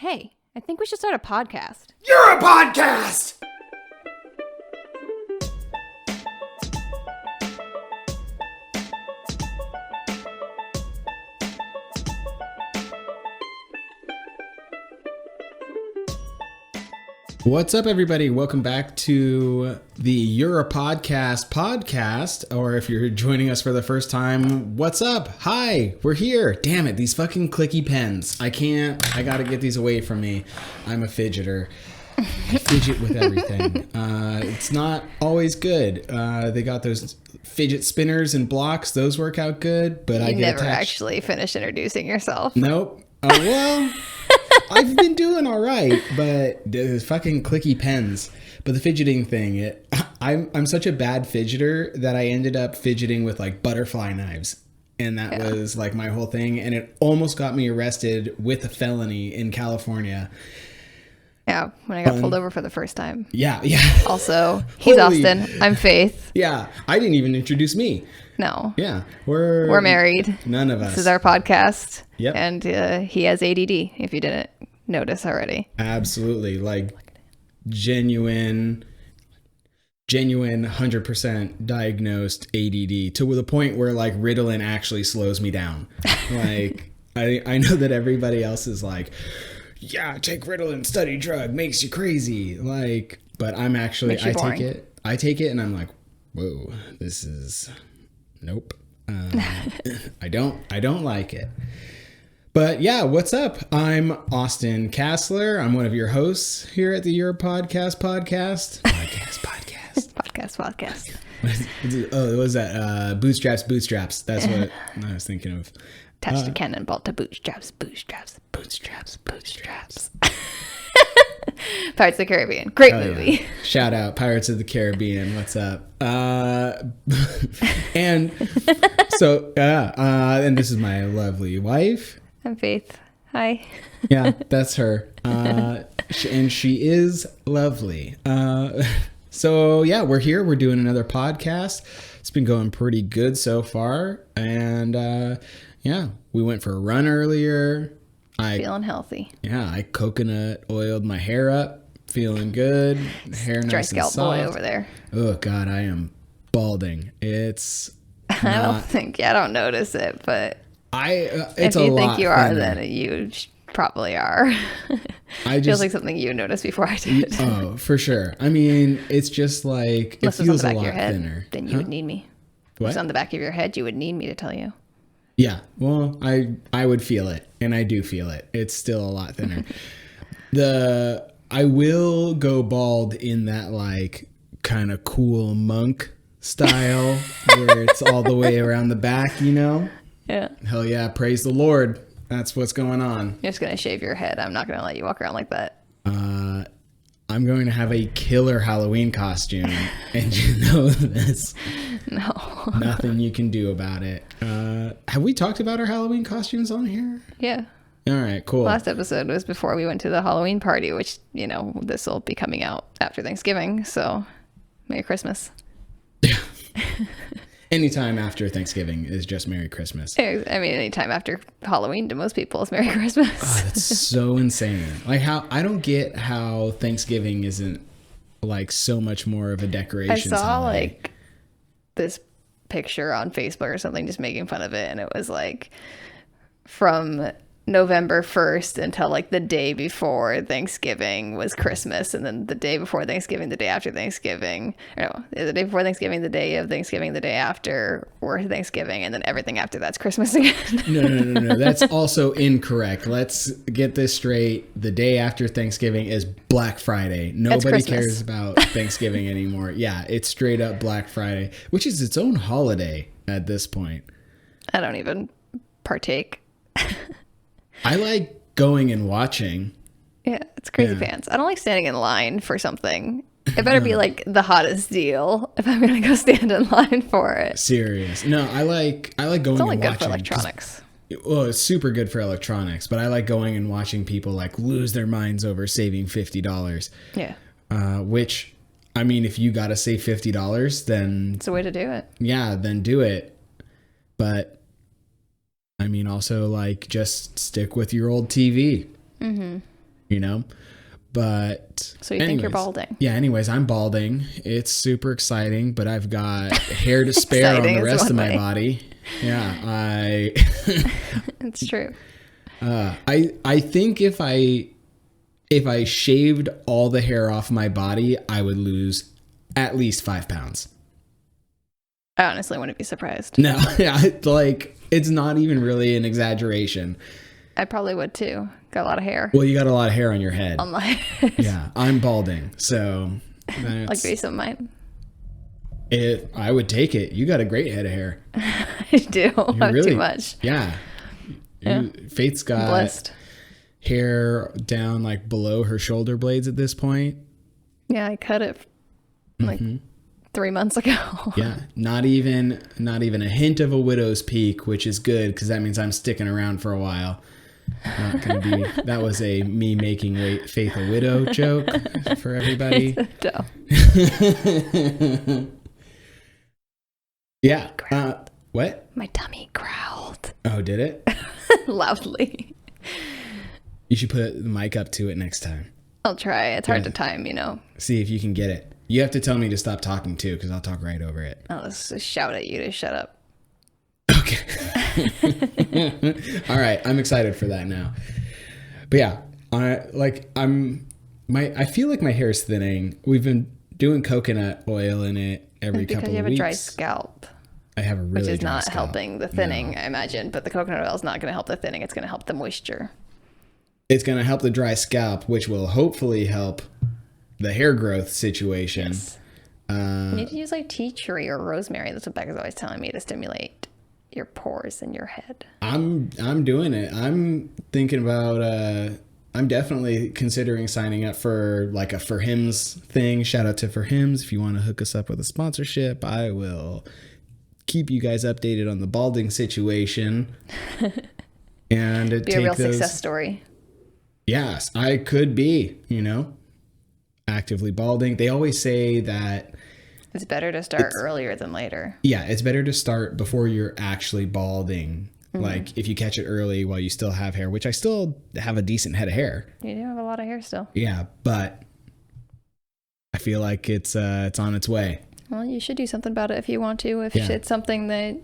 Hey, I think we should start a podcast. You're a podcast! What's up, everybody? Welcome back to the You're a podcast, or if you're joining us for the first time, what's up? Hi, we're here. Damn it, these fucking clicky pens. I gotta get these away from me. I'm a fidgeter. I fidget with everything. It's not always good. They got those fidget spinners and blocks. Those work out good, but I get never attached. actually finished introducing yourself. Nope. Well... I've been doing all right, but the fucking clicky pens. But the fidgeting thing, I'm such a bad fidgeter that I ended up fidgeting with like butterfly knives. And that was like my whole thing. And it almost got me arrested with a felony in California. Yeah, when I got pulled over for the first time. Yeah. Also, he's Austin. I'm Faith. Yeah, I didn't even introduce me. No. Yeah, we're married. None of us. This is our podcast. Yep. And he has ADD, if you didn't notice already. Absolutely. Like genuine 100% diagnosed ADD to the point where like Ritalin actually slows me down. Like I know that everybody else is like, yeah, take Ritalin, study drug, makes you crazy. Like, but I'm actually, I take it and I'm like, whoa, this is, nope. I don't like it. But yeah, what's up? I'm Austin Kassler. I'm one of your hosts here at the Your Podcast. Podcast. Oh, what was that? Bootstraps. That's what I was thinking of. Attach the cannonball to bootstraps. Pirates of the Caribbean. Great movie. Yeah. Shout out Pirates of the Caribbean. What's up? And so, and this is my lovely wife. I'm Faith. Hi. Yeah, that's her. And she is lovely. So yeah, we're here. We're doing another podcast. It's been going pretty good so far. And yeah, we went for a run earlier. Feeling healthy. Yeah, I coconut oiled my hair up. Feeling good. Hair nice Dry and scalp soft. boy over there. Oh God, I am balding. It's I don't notice it, but it's if you a think lot you are, thinner. then you probably are. Feels like something you noticed before I did. Oh, for sure. I mean, it's just like Unless it feels on a the back of lot your head, thinner. then you would need me. What? If it's on the back of your head, you would need me to tell you. Yeah. Well, I would feel it, and I do feel it. It's still a lot thinner. I will go bald in that like kind of cool monk style where it's all the way around the back, you know? Yeah. Hell yeah, praise the Lord. That's what's going on. You're just going to shave your head. I'm not going to let you walk around like that. I'm going to have a killer Halloween costume, and you know this. No. Nothing you can do about it. Have we talked about our Halloween costumes on here? Yeah. All right, cool. Last episode was before we went to the Halloween party, which, this will be coming out after Thanksgiving. So, Merry Christmas. Anytime after Thanksgiving is just Merry Christmas. I mean, anytime after Halloween to most people is Merry Christmas. Oh, that's so insane. Like I don't get how Thanksgiving isn't like so much more of a decorations I saw holiday. like this picture on Facebook or something just making fun of it, and it was like from November 1st until like the day before Thanksgiving was Christmas, and then the day before Thanksgiving, the day after Thanksgiving, the day before Thanksgiving, the day of Thanksgiving, the day after or Thanksgiving, and then everything after that's Christmas again. No. That's also incorrect. Let's get this straight. The day after Thanksgiving is Black Friday. Nobody cares about Thanksgiving anymore. Yeah, it's straight up Black Friday, which is its own holiday at this point. I don't even partake. I like going and watching. Yeah, it's crazy pants. I don't like standing in line for something. It better be like the hottest deal if I'm gonna go stand in line for it. Serious. No, I like going and watching. It's only good for electronics. Well, it's super good for electronics, but I like going and watching people like lose their minds over saving $50. Yeah. Which, I mean, if you gotta save $50, then It's a way to do it. Yeah, then do it. But I mean, also like just stick with your old TV. Mm-hmm. you know? But So you think you're balding? Yeah, anyways, I'm balding. It's super exciting, but I've got hair to spare on Exciting the is rest one of my way. body. Yeah, It's true. I think if I shaved all the hair off my body, I would lose at least 5 pounds. I honestly wouldn't be surprised. No, yeah, like it's not even really an exaggeration. I probably would too. Got a lot of hair Well, you got a lot of hair on your head. on my Yeah, I'm balding, so like base of mine. I would take it. You got a great head of hair. I do. I have Really, too much. Yeah. Yeah. Faith's I'm got blessed. hair down like below her shoulder blades at this point. Yeah, I cut it like 3 months ago. Yeah, not even a hint of a widow's peak, which is good because that means I'm sticking around for a while. Not gonna be. That was a me making Faith a widow joke for everybody. Dope. Yeah. What? My tummy growled Oh, did it? loudly. You should put the mic up to it next time. I'll try. It's hard to time, you know. See if you can get it. You have to tell me to stop talking too, because I'll talk right over it. I'll just shout at you to shut up. Okay. All right. I'm excited for that now. But yeah, I feel like my hair is thinning. We've been doing coconut oil in it every Because couple you of have weeks. a dry scalp, I have a really which is dry not scalp. helping the thinning, I imagine. But the coconut oil is not going to help the thinning. It's going to help the moisture. It's going to help the dry scalp, which will hopefully help the hair growth situation. Yes. You need to use like tea tree or rosemary. That's what Becca's always telling me to stimulate your pores in your head. I'm doing it. I'm thinking about I'm definitely considering signing up for like a For Hims thing. Shout out to For Hims. If you want to hook us up with a sponsorship, I will keep you guys updated on the balding situation. And Be a real success story. Yes, I could be, actively balding. They always say that It's better to start earlier than later. yeah, it's better to start before you're actually balding. Like if you catch it early while you still have hair, which I still have a decent head of hair. You do have a lot of hair still. Yeah, but I feel like it's on its way. Well, you should do something about it if you want to. If Yeah. it's something that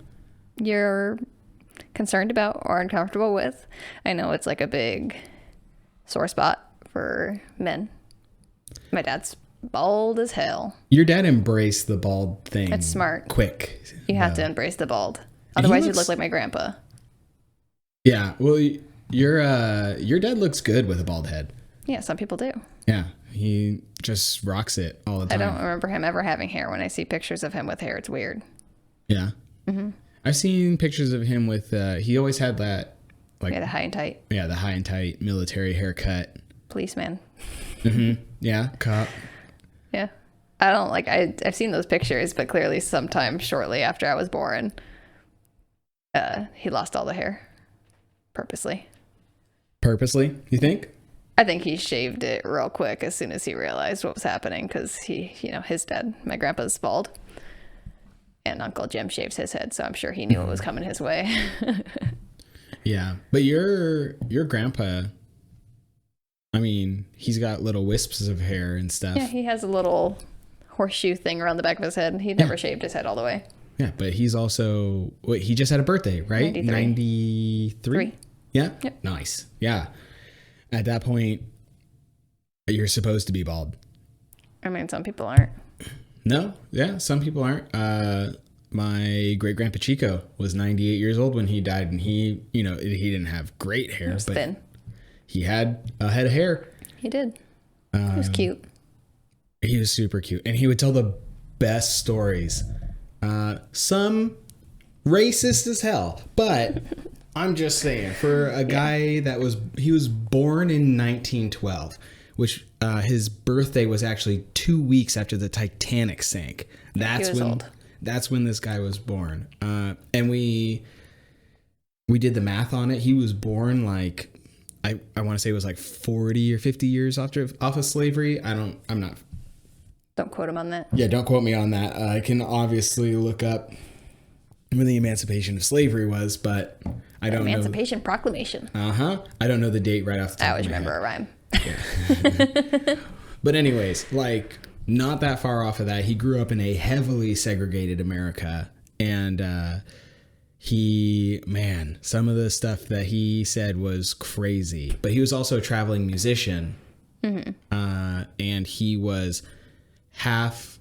you're concerned about or uncomfortable with. I know it's like a big sore spot for men. My dad's bald as hell. Your dad embraced the bald thing. It's smart. Quick. You have to embrace the bald. Otherwise, you'd looks- look like my grandpa. Yeah. Well, your dad looks good with a bald head. Yeah, some people do. Yeah. He just rocks it all the I time. don't remember him ever having hair. When I see pictures of him with hair, it's weird. Yeah. I've seen pictures of him with. He always had that, like, Yeah, the high and tight the high and tight military haircut. policeman. Yeah, cop. Yeah. I don't like, I've seen those pictures, but clearly sometime shortly after I was born, he lost all the hair purposely. Purposely, you think? I think he shaved it real quick as soon as he realized what was happening because his dad, my grandpa's bald, and Uncle Jim shaves his head, so I'm sure he knew what was coming his way. Yeah, but your grandpa, I mean, he's got little wisps of hair and stuff. Yeah, he has a little horseshoe thing around the back of his head. He never shaved his head all the way. Yeah, but he's also, he just had a birthday, right? 93. 93? Yeah? Yep. Nice. Yeah. At that point, you're supposed to be bald. I mean, some people aren't. No? Yeah, some people aren't. My great-grandpa Chico was 98 years old when he died, and he didn't have great hair, He was but thin. he had a head of hair. He did. He was cute. He was super cute, and he would tell the best stories. Some racist as hell, but I'm just saying, for a guy he was born in 1912, which his birthday was actually 2 weeks after the Titanic sank. That's when this guy was born. And we did the math on it. He was born like, I want to say it was like 40 or 50 years off of slavery. Don't quote him on that. Yeah, don't quote me on that. I can obviously look up when the emancipation of slavery was, but I don't know. Emancipation Proclamation. I don't know the date right off the top I always of my remember head. a But anyways, like, not that far off of that, he grew up in a heavily segregated America. And some of the stuff that he said was crazy. But he was also a traveling musician. And he was a half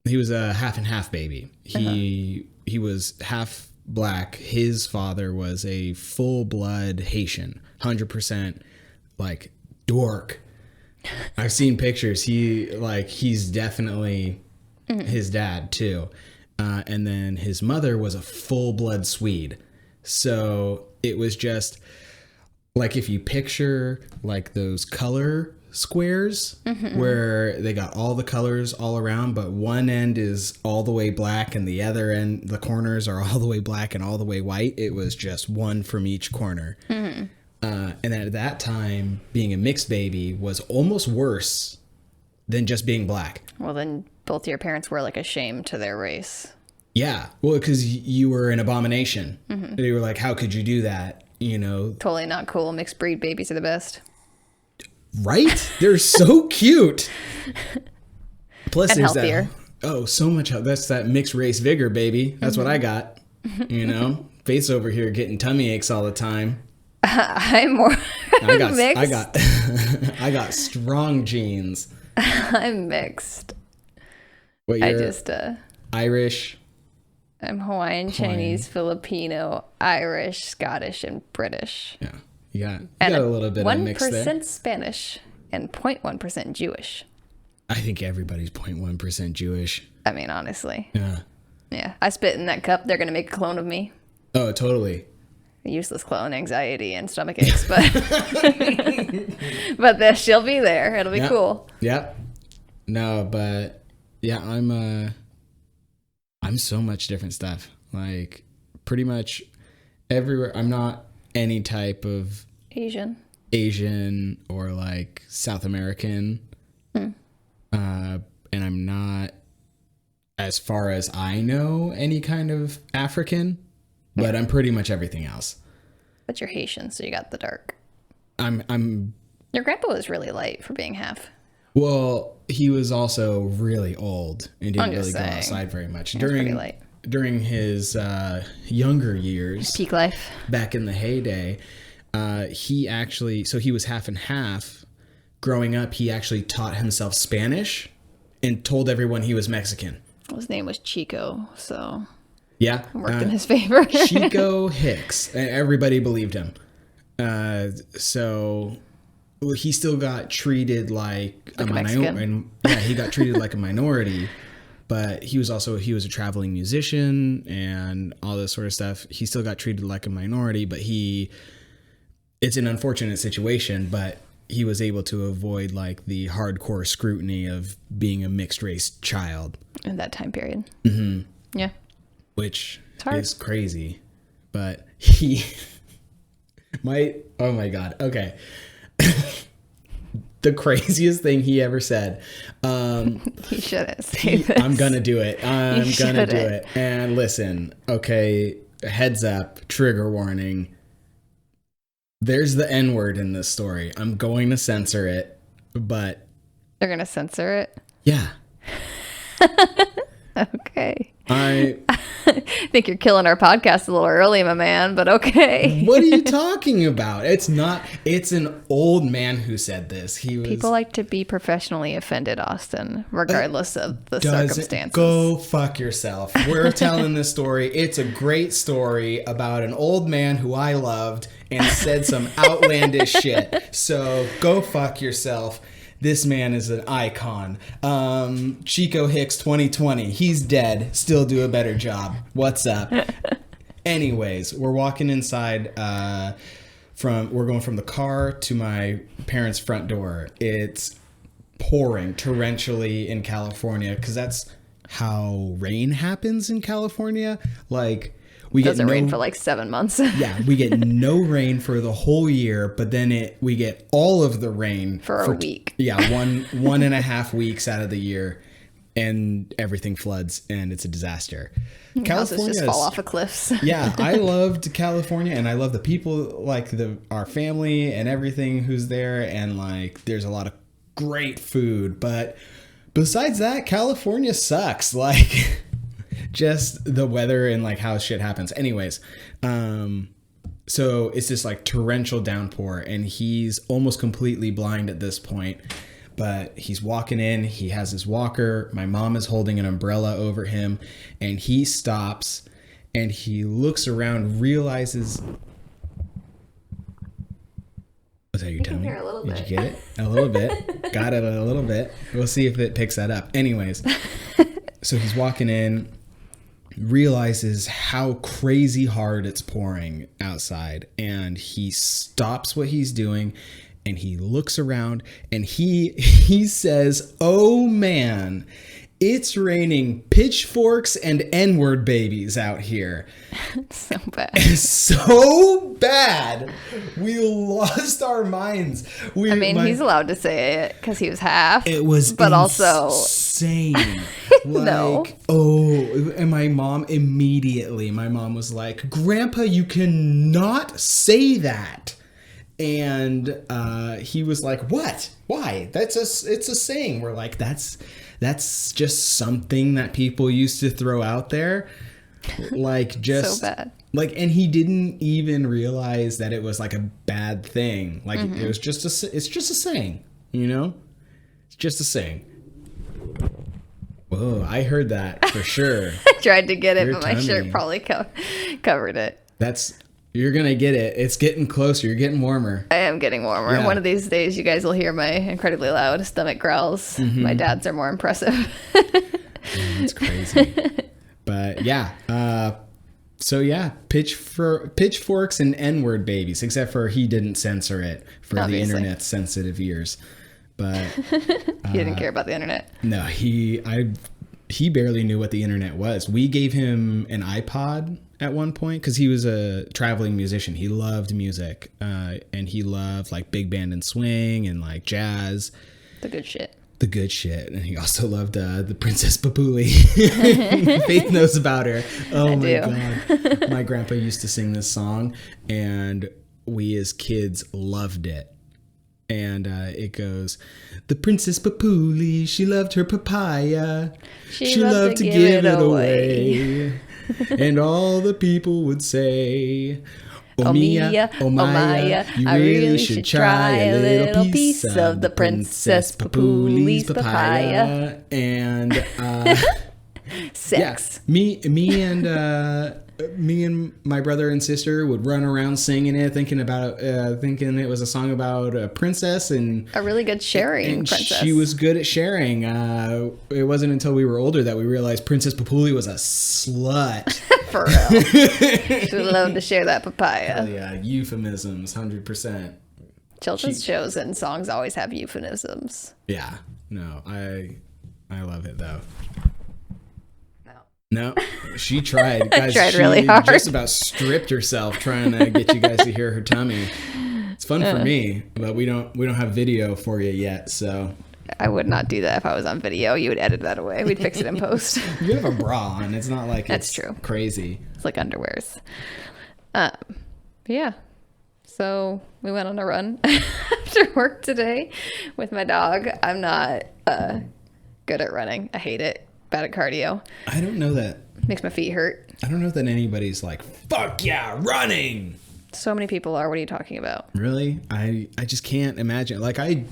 and half baby. He was half black. His father was a full blood Haitian, 100% like dork. I've seen pictures. He's definitely his dad too. And then his mother was a full blood Swede. So it was just like, if you picture like those color squares where they got all the colors all around, but one end is all the way black and the other end, the corners are all the way black and all the way white. It was just one from each corner. And at that time, being a mixed baby was almost worse than just being black. Well, then both your parents were like a shame to their race. Yeah. Well, because you were an abomination. They were like, how could you do that? You know, Totally not cool. Mixed breed babies are the best. Right? They're so cute. Plus, And there's healthier. So much. That's that mixed race vigor, baby. That's what I got. You know, Faith's over here getting tummy aches all the time. I'm more mixed. I got strong genes. I'm mixed. What, you're Irish? I'm Hawaiian, Chinese, Filipino, Irish, Scottish, and British. Yeah. You got a little bit of mix there. 1% Spanish and 0.1% Jewish. I think everybody's 0.1% Jewish. I mean, honestly. Yeah. Yeah. I spit in that cup. They're going to make a clone of me. Oh, totally. A useless clone, anxiety, and stomach aches. But she'll be there. It'll be cool. Yep. No, but yeah, I'm so much different stuff. Like, pretty much everywhere. I'm not any type of Asian or like South American. And I'm not, as far as I know, any kind of African, but I'm pretty much everything else. But you're Haitian, so you got the dark. I'm Your grandpa was really light for being half. Well, he was also really old and didn't really go outside very much. During his younger years, peak life, back in the heyday, he was half and half. Growing up, he actually taught himself Spanish and told everyone he was Mexican. His name was Chico, so yeah, it worked in his favor. Chico Hicks. Everybody believed him. So he still got treated like a minority. Yeah, he got treated like a minority. But he was a traveling musician and all this sort of stuff. He still got treated like a minority, but it's an unfortunate situation, but he was able to avoid like the hardcore scrutiny of being a mixed race child. In that time period. Yeah. Which hard. Is crazy. But oh my God. Okay. The craziest thing he ever said. He shouldn't say this. I'm going to do it. I'm going to do it. And listen, okay, heads up, trigger warning. There's the N-word in this story. I'm going to censor it, but... They're going to censor it? Yeah. Okay. I think you're killing our podcast a little early, my man, but okay. What are you talking about? It's an old man who said this. People like to be professionally offended, Austin, regardless of the circumstances. Go fuck yourself. We're telling this story. It's a great story about an old man who I loved and said some outlandish shit. So go fuck yourself. This man is an icon. Chico Hicks 2020. He's dead. Still do a better job. What's up? Anyways, we're walking inside we're going from the car to my parents' front door. It's pouring torrentially in California because that's how rain happens in California. Like, we get rain for like 7 months. Yeah, we get no rain for the whole year, but then we get all of the rain for a week. Yeah, one and a half weeks out of the year. and everything floods and it's a disaster. Houses just fall off of cliffs. Yeah, I loved California, and I love the people, like our family and everything who's there, and like there's a lot of great food, but besides that, California sucks. Like just the weather and like how shit happens. Anyways, so it's this like torrential downpour, and he's almost completely blind at this point. But he's walking in, he has his walker, my mom is holding an umbrella over him, and he stops and he looks around, realizes... Was that your tummy? Hear a little Did bit. you get it? A little bit. Got it a little bit. We'll see if it picks that up. Anyways, so he's walking in, realizes how crazy hard it's pouring outside, and he stops what he's doing and he looks around and he says, "Oh man, it's raining pitchforks and N-word babies out here." So bad. So bad. We lost our minds. He's allowed to say it because he was half. It was but also insane. No. And my mom was like, "Grandpa, you cannot say that." And he was like, "What? Why? It's a saying." We're like, that's just something that people used to throw out there. Like just so bad. Like, and he didn't even realize that it was like a bad thing. Like it was just it's just a saying, you know? It's just a saying. Whoa, I heard that for sure. I tried to get it, Your but my tummy. shirt probably covered it. You're gonna get it. It's getting closer. You're getting warmer. I am getting warmer. Yeah. One of these days, you guys will hear my incredibly loud stomach growls. My dad's are more impressive. That's crazy. But yeah. So yeah, pitchforks and N-word babies, except for he didn't censor it for Obviously. the internet's sensitive ears. But He didn't care about the internet. no, he barely knew what the internet was. We gave him an iPod at one point because he was a traveling musician. He loved music, and he loved like big band and swing and like jazz. The good shit. And he also loved the Princess Papuli. Faith knows about her. Oh my god, my grandpa used to sing this song, and we as kids loved it. And it goes, "The Princess Papuli, she loved her papaya. She loved to give it away." And all the people would say, "Oh Mia, oh Maya, you really should try a little piece of the Princess Papuli's papaya." And Sex. yeah, me and my brother and sister would run around singing it, thinking it was a song about a princess and A really good sharing princess. she was good at sharing. It wasn't until we were older that we realized Princess Papuli was a slut. For real. She would love to share that papaya. Oh yeah, euphemisms, 100%. Children's shows and songs always have euphemisms. Yeah, no, I love it though. No. No, she tried. Guys, tried she really hard. just about stripped herself trying to get you guys to hear her tummy. It's fun for me, but we don't have video for you yet, so. I would not do that if I was on video. You would edit that away. We'd fix it in post. You have a bra on. It's not like That's it's true. crazy. It's like underwears. Yeah. So we went on a run after work today with my dog. I'm not good at running. I hate it. Bad at cardio. I don't know that. Makes my feet hurt. I don't know that anybody's like, "Fuck yeah, running." So many people are. What are you talking about? Really? I just can't imagine. Like I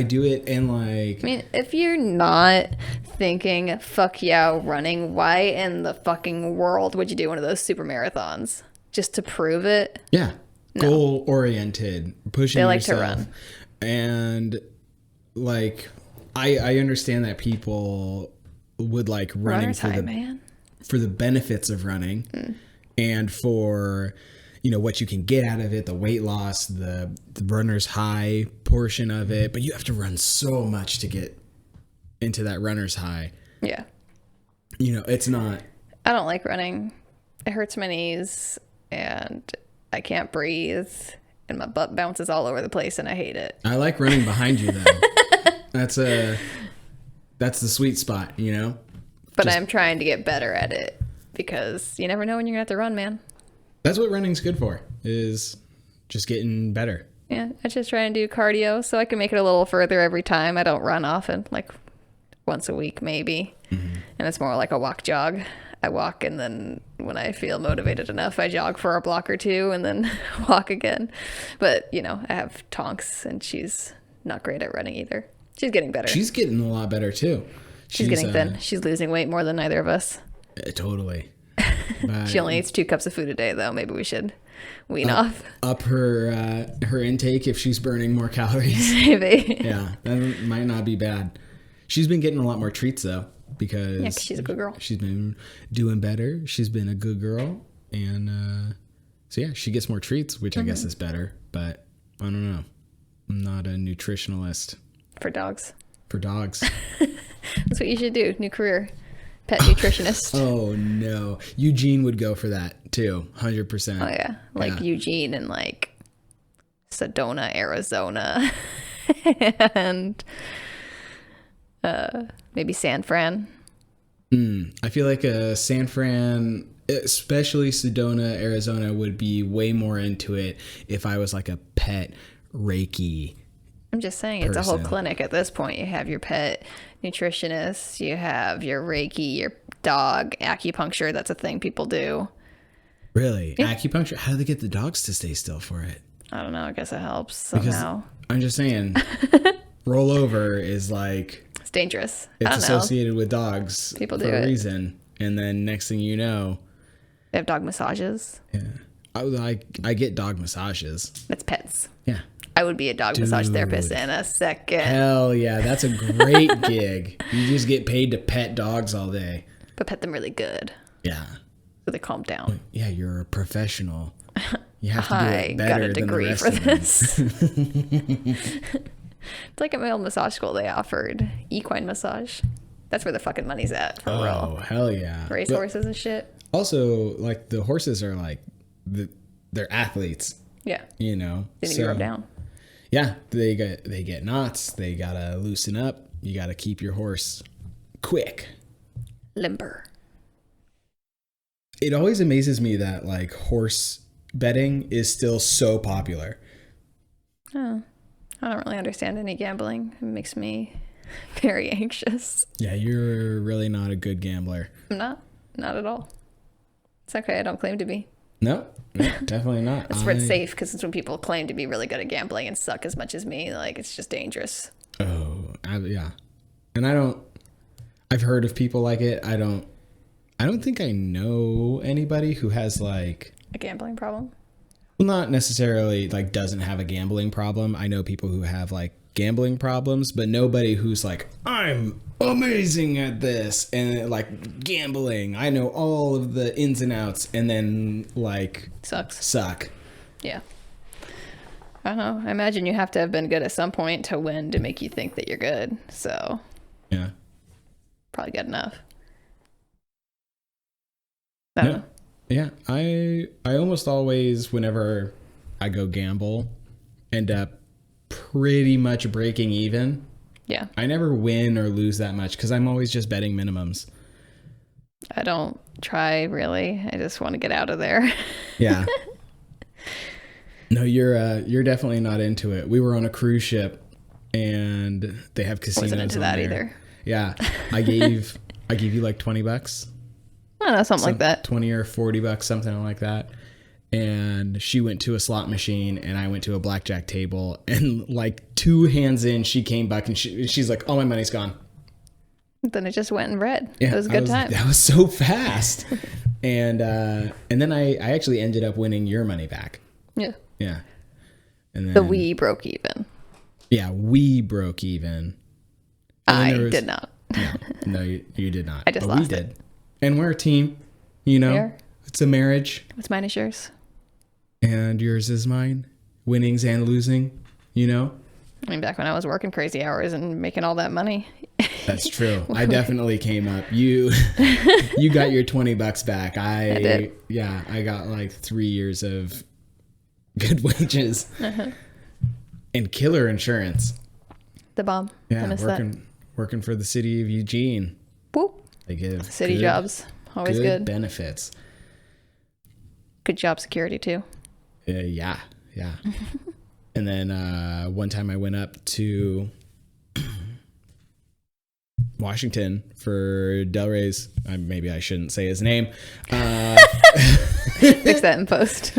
do it and like. I mean, if you're not thinking, fuck yeah, running, why in the fucking world would you do one of those super marathons? Just to prove it? Yeah. Goal oriented, pushing They like to yourself. run. And like I understand that people would like running Runner's high, man. for the benefits of running and for what you can get out of it, the weight loss, the runner's high portion of it, but you have to run so much to get into that runner's high. Yeah. It's not. I don't like running. It hurts my knees and I can't breathe and my butt bounces all over the place and I hate it. I like running behind you though. That's the sweet spot, you know? But I'm trying to get better at it because you never know when you're going to have to run, man. That's what running's good for, is just getting better. Yeah, I just try and do cardio so I can make it a little further every time. I don't run often, like once a week maybe. And it's more like a walk jog. I walk, and then when I feel motivated enough, I jog for a block or two and then walk again. But, you know, I have Tonks, and she's not great at running either. She's getting better. She's getting a lot better too. She's getting thin. She's losing weight more than either of us. Totally. She only eats 2 cups of food a day, though. Maybe we should wean off. Up her intake if she's burning more calories. Maybe. Yeah, that might not be bad. She's been getting a lot more treats though, because 'cause she's a good girl. She's been doing better. She's been a good girl, and so yeah, she gets more treats, which I guess is better. But I don't know. I'm not a nutritionalist For dogs. for dogs. That's what you should do. New career. Pet nutritionist. Oh no, Eugene would go for that too, 100%. Oh yeah, like Eugene and like Sedona, Arizona, and maybe San Fran. I feel like San Fran, especially Sedona, Arizona, would be way more into it if I was like a pet Reiki. I'm just saying, it's a whole clinic at this point. You have your pet nutritionist, you have your Reiki, your dog, acupuncture. That's a thing people do. Really? Yeah. Acupuncture? How do they get the dogs to stay still for it? I don't know. I guess it helps somehow. Because I'm just saying, rollover is like... It's dangerous. It's associated with dogs people for a reason. And then next thing you know... They have dog massages. Yeah. I get dog massages. That's pets. Yeah. I would be a dog massage therapist in a second. Hell yeah. That's a great gig. You just get paid to pet dogs all day. But pet them really good. Yeah. So they calm down. Yeah, you're a professional. You have to do it better got a degree than the rest for of them. this. It's like at my old massage school, they offered equine massage. That's where the fucking money's at, for real. Oh, hell yeah. Race horses and shit. Also, like, the horses are like, they're athletes. Yeah. You know? They need to be rubbed down. Yeah, they get knots. They gotta loosen up. You gotta keep your horse quick. Limber. It always amazes me that, like, horse betting is still so popular. Oh, I don't really understand any gambling. It makes me very anxious. Yeah, you're really not a good gambler. I'm not at all. It's okay. I don't claim to be. No, definitely not. It's where it's safe, because it's when people claim to be really good at gambling and suck as much as me. Like, it's just dangerous. Oh, yeah. And I've heard of people like it. I don't think I know anybody who has like a gambling problem. Well, not necessarily like doesn't have a gambling problem. I know people who have like gambling problems, but nobody who's like, I'm amazing at this and like gambling. I know all of the ins and outs, and then like suck. Yeah. I don't know. I imagine you have to have been good at some point to win to make you think that you're good. So yeah, probably good enough. I don't know. Yeah, I almost always, whenever I go gamble, end up pretty much breaking even. Yeah. I never win or lose that much because I'm always just betting minimums. I don't try, really. I just want to get out of there. Yeah. No, you're definitely not into it. We were on a cruise ship and they have casinos. Wasn't into that either. Yeah. I gave you like $20. I don't know, something like that. 20 or $40, something like that. And she went to a slot machine and I went to a blackjack table, and like 2 hands in, she came back and she's like, "Oh, my money's gone." Then it just went and read. Yeah, it was a good time. That was so fast. and then I actually ended up winning your money back. Yeah. Yeah. And then we broke even. Yeah, we broke even. I did not. No, you did not. I just lost we did. And we're a team, you know. We are. It's a marriage. What's mine is yours. And yours is mine. Winnings and losing, you know. I mean, back when I was working crazy hours and making all that money. That's true. I definitely came up. You got your $20 back. I did. Yeah, I got like 3 years of good wages. And killer insurance. The bomb. Yeah, working for the city of Eugene. Whoop. They give City jobs. Always good. benefits. Good job security, too. Yeah. And then one time I went up to Washington for Del Rey's. Maybe I shouldn't say his name. Fix that in post.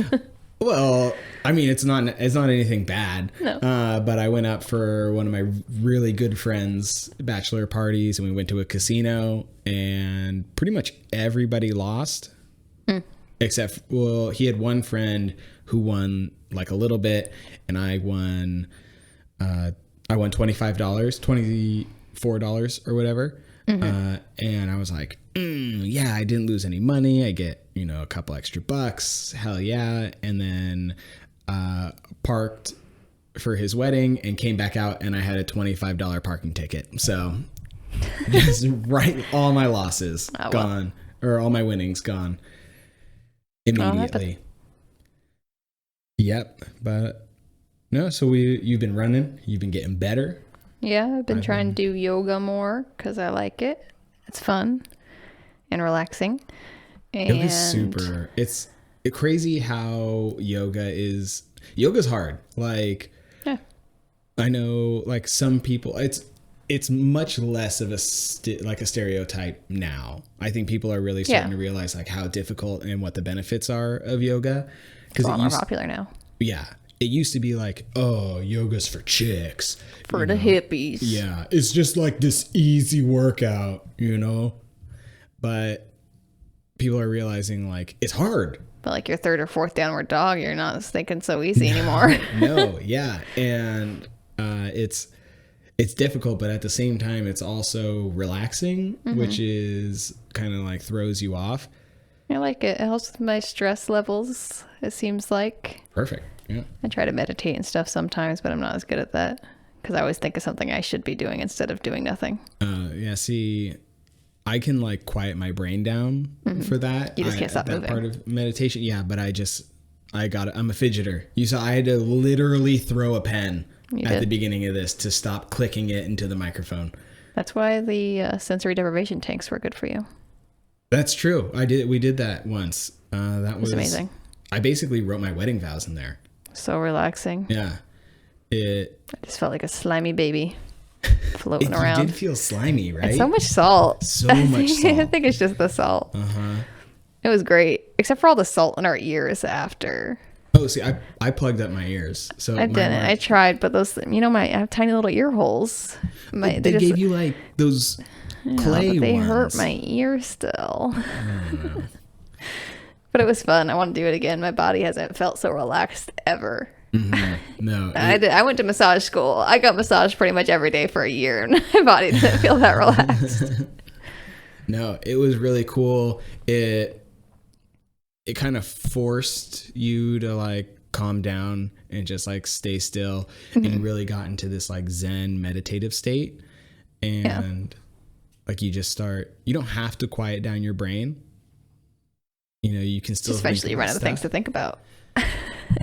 Well, I mean, it's not anything bad. No. But I went up for one of my really good friends' bachelor parties, and we went to a casino, and pretty much everybody lost. Except, well, he had one friend who won like a little bit, and I won $25, $24 or whatever. And I was like, yeah, I didn't lose any money. I get, a couple extra bucks. Hell yeah. And then parked for his wedding and came back out, and I had a $25 parking ticket. So just all my losses gone, or all my winnings gone immediately. Yep. But no, so you've been running, you've been getting better. Yeah, I've been trying to do yoga more because I like it. It's fun and relaxing. And it's crazy how yoga's hard. Like, yeah. I know, like, some people, it's much less of a stereotype now. I think people are really starting to realize like how difficult and what the benefits are of yoga. It's a lot more popular now. Yeah. It used to be like, oh, yoga's for chicks. For the hippies. Yeah. It's just like this easy workout, But people are realizing like it's hard. But like your third or fourth downward dog, you're not thinking so easy anymore. No, yeah. And it's difficult, but at the same time, it's also relaxing, which is kind of like throws you off. I like it. It helps with my stress levels, it seems like. Perfect. Yeah. I try to meditate and stuff sometimes, but I'm not as good at that because I always think of something I should be doing instead of doing nothing. Yeah. See, I can like quiet my brain down for that. You just can't stop that moving. Part of meditation. Yeah. But I'm a fidgeter. You saw I had to literally throw a pen at the beginning of this to stop clicking it into the microphone. That's why the sensory deprivation tanks were good for you. That's true. We did that once. That was amazing. I basically wrote my wedding vows in there. So relaxing. Yeah. I just felt like a slimy baby floating around. It did feel slimy, right? And so much salt. So much salt. I think it's just the salt. Uh-huh. It was great, except for all the salt in our ears after. Oh, see, I plugged up my ears. So I didn't. I tried, but those, I have tiny little ear holes. They gave you like those clay but they ones. hurt my ear still. But it was fun. I want to do it again. My body hasn't felt so relaxed ever. No, I went to massage school. I got massaged pretty much every day for a year, and my body didn't feel that relaxed. No, it was really cool. It kind of forced you to like calm down and just like stay still, and you really got into this like Zen meditative state. And like you don't have to quiet down your brain. You can still just eventually run out of things to think about.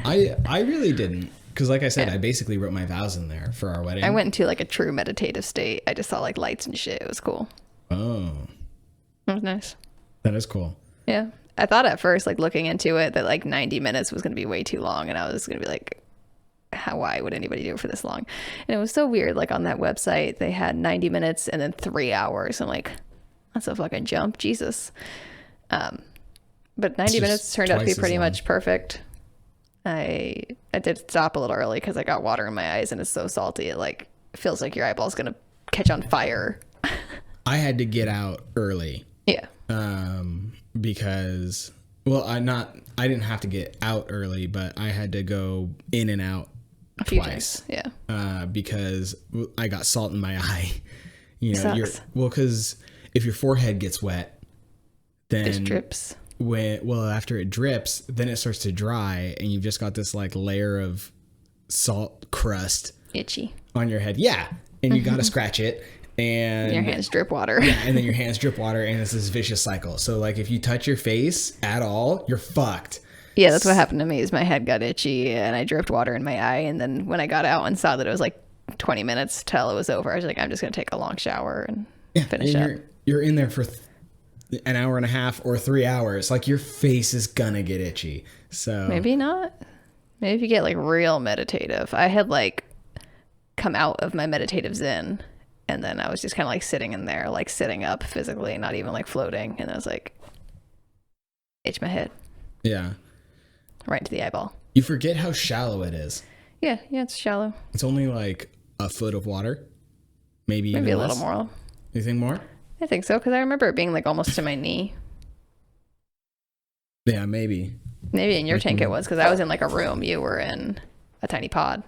I really didn't, because like I said, I basically wrote my vows in there for our wedding. I went into like a true meditative state. I just saw like lights and shit. It was cool. Oh, it was nice. That is cool. Yeah, I thought at first, like looking into it, that like 90 minutes was going to be way too long, and I was going to be like, why would anybody do it for this long? And it was so weird. Like on that website, they had 90 minutes and then 3 hours. I'm like, that's a fucking jump, Jesus. But 90 minutes turned out to be pretty much perfect. I did stop a little early because I got water in my eyes, and it's so salty. It like feels like your eyeball's gonna catch on fire. I had to get out early. Yeah. Because I didn't have to get out early, but I had to go in and out a few twice. Times. Yeah. Because I got salt in my eye. Sucks. Because if your forehead gets wet, then it drips. After it drips, then it starts to dry, and you've just got this like layer of salt crust itchy on your head. Yeah. And you got to scratch it, and your hands drip water. Yeah. And then your hands drip water, and it's this vicious cycle. So like if you touch your face at all, you're fucked. Yeah. That's what happened to me is my head got itchy and I dripped water in my eye. And then when I got out and saw that it was like 20 minutes till it was over. I was like, I'm just going to take a long shower and finish and up. You're in there for an hour and a half or 3 hours. Like your face is gonna get itchy. So Maybe not. Maybe if you get like real meditative. I had like come out of my meditative zen, and then I was just kind of like sitting in there, like sitting up physically, not even like floating. And I was like, itch my head. Yeah. Right into the eyeball. You forget how shallow it is. Yeah, it's shallow. It's only like a foot of water. Maybe even a less. little more. You think more? I think so, because I remember it being like almost to my knee. Yeah, maybe. Maybe in your tank it was, because I was in like a room. You were in a tiny pod.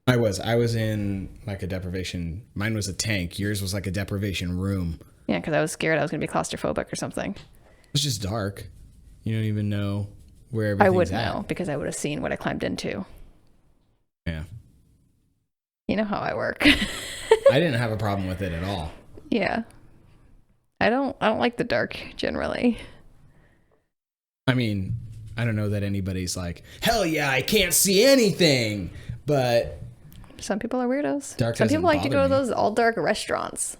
I was in like a deprivation. Mine was a tank. Yours was like a deprivation room. Yeah, because I was scared I was going to be claustrophobic or something. It's just dark. You don't even know where everything's I would at. know, because I would have seen what I climbed into. Yeah. You know how I work. I didn't have a problem with it at all. Yeah. I don't like the dark generally. I mean, I don't know that anybody's like, hell yeah, I can't see anything. But some people are weirdos. Dark Some people like to go to me. those all dark restaurants.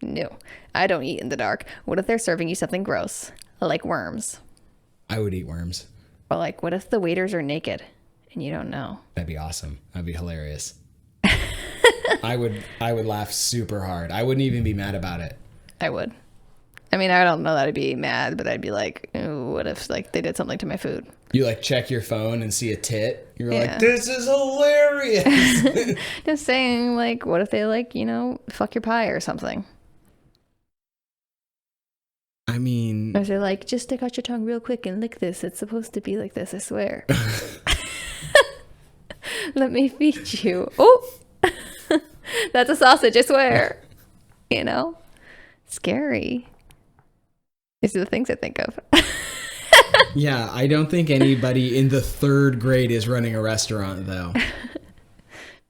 No, I don't eat in the dark. What if they're serving you something gross, like worms? I would eat worms. Or like, what if the waiters are naked and you don't know? That'd be awesome. That'd be hilarious. I would laugh super hard. I wouldn't even be mad about it. I would. I mean, I don't know that I'd be mad, but I'd be like, ooh, what if like they did something to my food? You like check your phone and see a tit. You're Yeah. like, this is hilarious. Just saying, like, what if they like, fuck your pie or something? I mean, Or they're like, just stick out your tongue real quick and lick this. It's supposed to be like this, I swear. Let me feed you. Oh, that's a sausage, I swear. Scary. These are the things I think of. yeah, I don't think anybody in the 3rd grade is running a restaurant, though.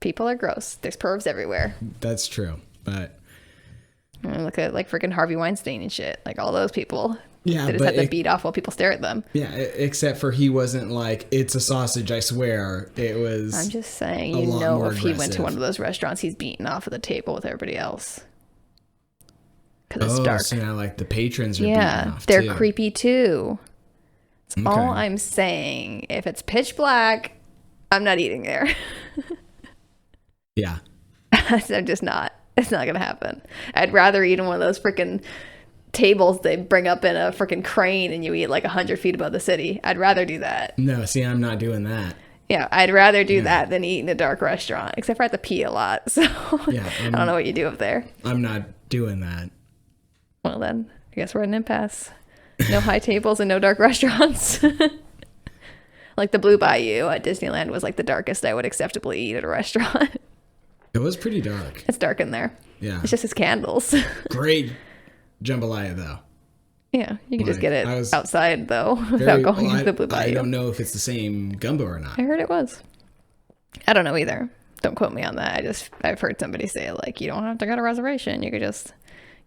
People are gross. There's pervs everywhere. That's true, but Look at like freaking Harvey Weinstein and shit. Like all those people. yeah, They just had to beat off while people stare at them. Yeah, except for he wasn't like, it's a sausage, I swear. It was. I'm just saying, if he went to one of those restaurants, he's beaten off at the table with everybody else. Because it's dark. So now like the patrons are beaten off they're too. creepy too. That's Okay. all I'm saying. If it's pitch black, I'm not eating there. Yeah. I'm just not. It's not going to happen. I'd rather eat on one of those freaking tables they bring up in a freaking crane and you eat like 100 feet above the city. I'd rather do that. No, see, I'm not doing that. Yeah, I'd rather do that than eat in a dark restaurant, except for I have to pee a lot. So Yeah, I don't know what you do up there. I'm not doing that. Well, then I guess we're at an impasse. No high tables and no dark restaurants. Like the Blue Bayou at Disneyland was like the darkest I would acceptably eat at a restaurant. It was pretty dark. It's dark in there. Yeah. It's just his candles. Great jambalaya, though. Yeah, you can just Like, get it I was outside, though, without going into the Blue Bayou. I don't know if it's the same gumbo or not. I heard it was. I don't know either. Don't quote me on that. I've heard somebody say, like, you don't have to get a reservation. You could just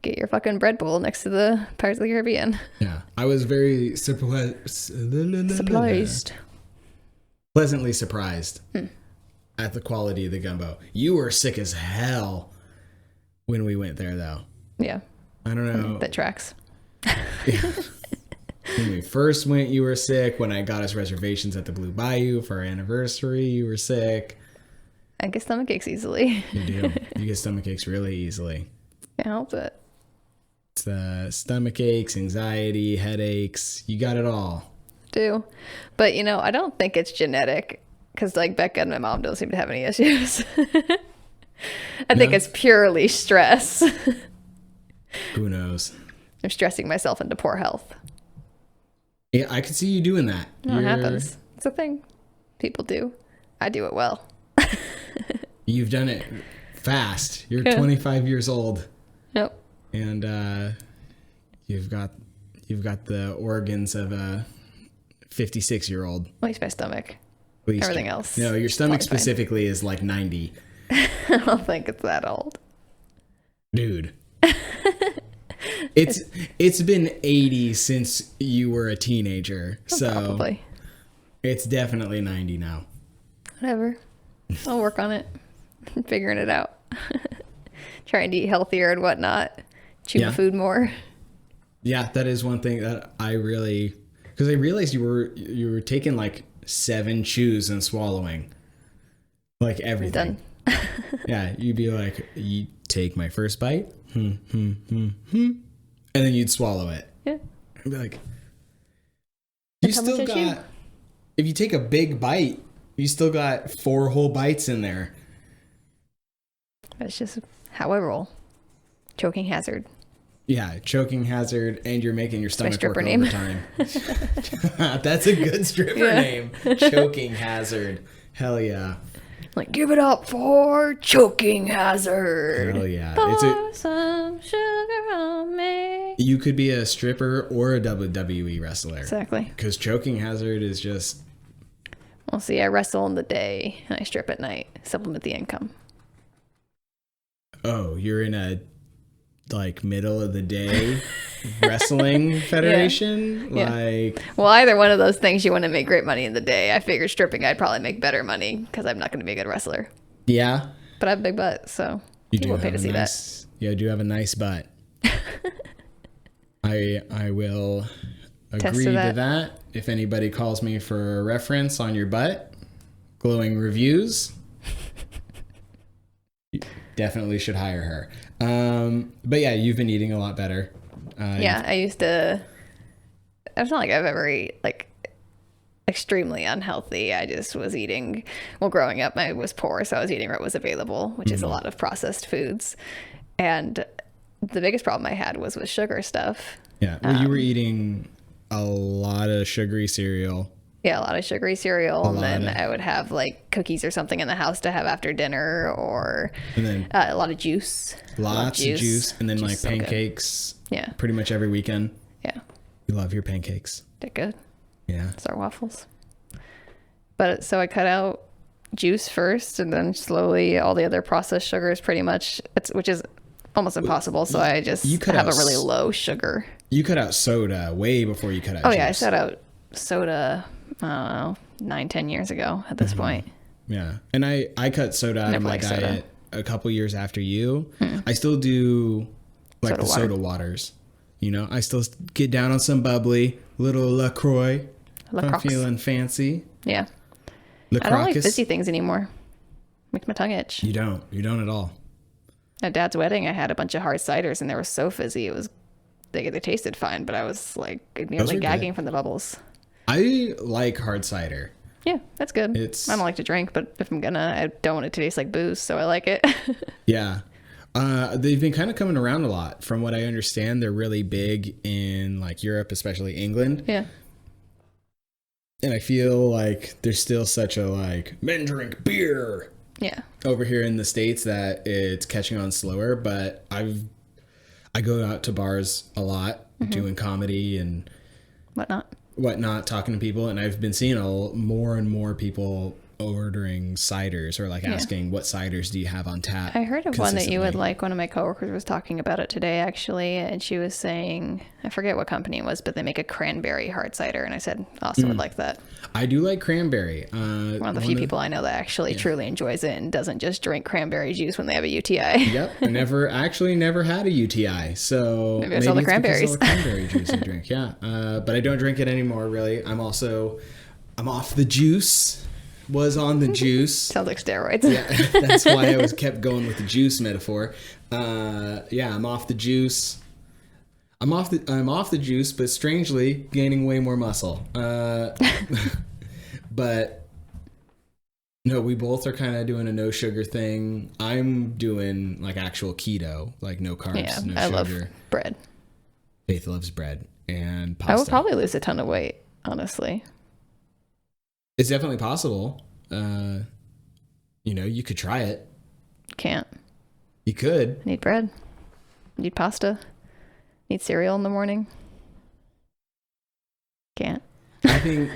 get your fucking bread bowl next to the Pirates of the Caribbean. Yeah. I was very pleasantly surprised at the quality of the gumbo. You were sick as hell when we went there, though. Yeah. I don't know. That tracks. Yeah. When we first went, you were sick. When I got us reservations at the Blue Bayou for our anniversary, you were sick. I get stomach aches easily. You do. You get stomach aches really easily. Can't help it. It's stomach aches, anxiety, headaches. You got it all. Do. But, I don't think it's genetic because, like, Becca and my mom don't seem to have any issues. I think it's purely stress. Who knows? I'm stressing myself into poor health. Yeah, I could see you doing that. It happens. It's a thing. People do. I do it well. You've done it fast. You're 25 years old. Nope. And you've got the organs of a 56-year-old. At least my stomach. At least Everything else. No, your stomach Fine. specifically is like 90. I don't think it's that old. Dude. It's been 80 since you were a teenager. So Probably. it's definitely 90 now. Whatever. I'll work on it. figuring it out. Trying to eat healthier and whatnot. Chew Yeah. food more. Yeah, that is one thing that I really, because I realized you were taking like 7 chews and swallowing like everything. Done. Yeah, you'd be like, you take my first bite, and then you'd swallow it. Yeah. I'd be like, you That's how still much I chew. got. If you take a big bite, you still got 4 whole bites in there. That's just how I roll. Choking hazard. Yeah, choking hazard, and you're making your stomach work stripper name. overtime. That's a good stripper name. Choking hazard. Hell yeah. Like, give it up for choking hazard. Hell yeah. Pour some sugar on me. You could be a stripper or a WWE wrestler. Exactly. Because choking hazard is just... Well, see, I wrestle in the day and I strip at night. Supplement the income. Oh, you're in a like middle of the day wrestling federation? Yeah. Like, Well, either one of those things, you wouldn't make great money in the day. I figured stripping, I'd probably make better money because I'm not going to be a good wrestler. yeah. But I have a big butt, so You do people would pay have to a see nice, yeah, you do have a nice butt. I will agree to to that. that. If anybody calls me for a reference on your butt, glowing reviews, you definitely should hire her. But yeah, you've been eating a lot better. Yeah, I used to. It's not like I've ever eaten like extremely unhealthy. I just was eating. Well, growing up, I was poor, so I was eating what was available, which is a lot of processed foods. And the biggest problem I had was with sugar stuff. Yeah, well, you were eating a lot of sugary cereal. Yeah, a lot of sugary cereal, and then lot of- I would have like cookies or something in the house to have after dinner, or And then a lot of juice. lots of juice, and then Juice like is so good. pancakes. Yeah, Pretty much every weekend. yeah, You love your pancakes. they're good. Yeah. It's our waffles. But so I cut out juice first, and then slowly all the other processed sugars, pretty much, which is almost impossible. So I just You cut have a out really low sugar. You cut out soda way before you cut out Oh juice. yeah, I set out soda. I don't know, 9-10 years ago at this point. Yeah. And I cut soda out of Never my liked soda. diet a couple years after you. I still do like Soda the water. soda waters. You know, I still get down on some bubbly, little LaCroix. If I'm LaCroix. feeling fancy. Yeah, I don't like LaCroix. fizzy things anymore. Makes my tongue itch. You don't. You don't at all. At Dad's wedding, I had a bunch of hard ciders, and they were so fizzy. It was they tasted fine, but I was like Those nearly are gagging good. from the bubbles. I like hard cider. Yeah, that's good. It's- I don't like to drink, but if I'm gonna, I don't want it to taste like booze, so I like it. Yeah. They've been kind of coming around a lot. From what I understand, they're really big in like Europe, especially England. Yeah. And I feel like there's still such a like men drink beer Yeah. over here in the States that it's catching on slower. But I go out to bars a lot, doing comedy and Whatnot. whatnot, talking to people, and I've been seeing more and more people ordering ciders or like asking what ciders do you have on tap. I heard of one that you would consistently. like. One of my coworkers was talking about it today, actually, and she was saying, I forget what company it was, but they make a cranberry hard cider, and I said, also would like that. I do like cranberry. One of the few people I know that actually truly enjoys it and doesn't just drink cranberry juice when they have a UTI. Yep, I never had a UTI, so Maybe it's all the because cranberries. of all the cranberry juice I drink. Yeah, but I don't drink it anymore. Really, I'm off the juice. Was on the juice. Sounds like steroids. Yeah, that's why I kept going with the juice metaphor. Yeah, I'm off the juice. I'm off the juice, but strangely gaining way more muscle. But no, we both are kind of doing a no sugar thing. I'm doing like actual keto, like no carbs, Yeah, no I sugar. love bread. Faith loves bread and I would pasta. probably lose a ton of weight, honestly. It's definitely possible. You could try it. Can't. You could. Need bread. Need pasta. Need cereal in the morning. Can't. I think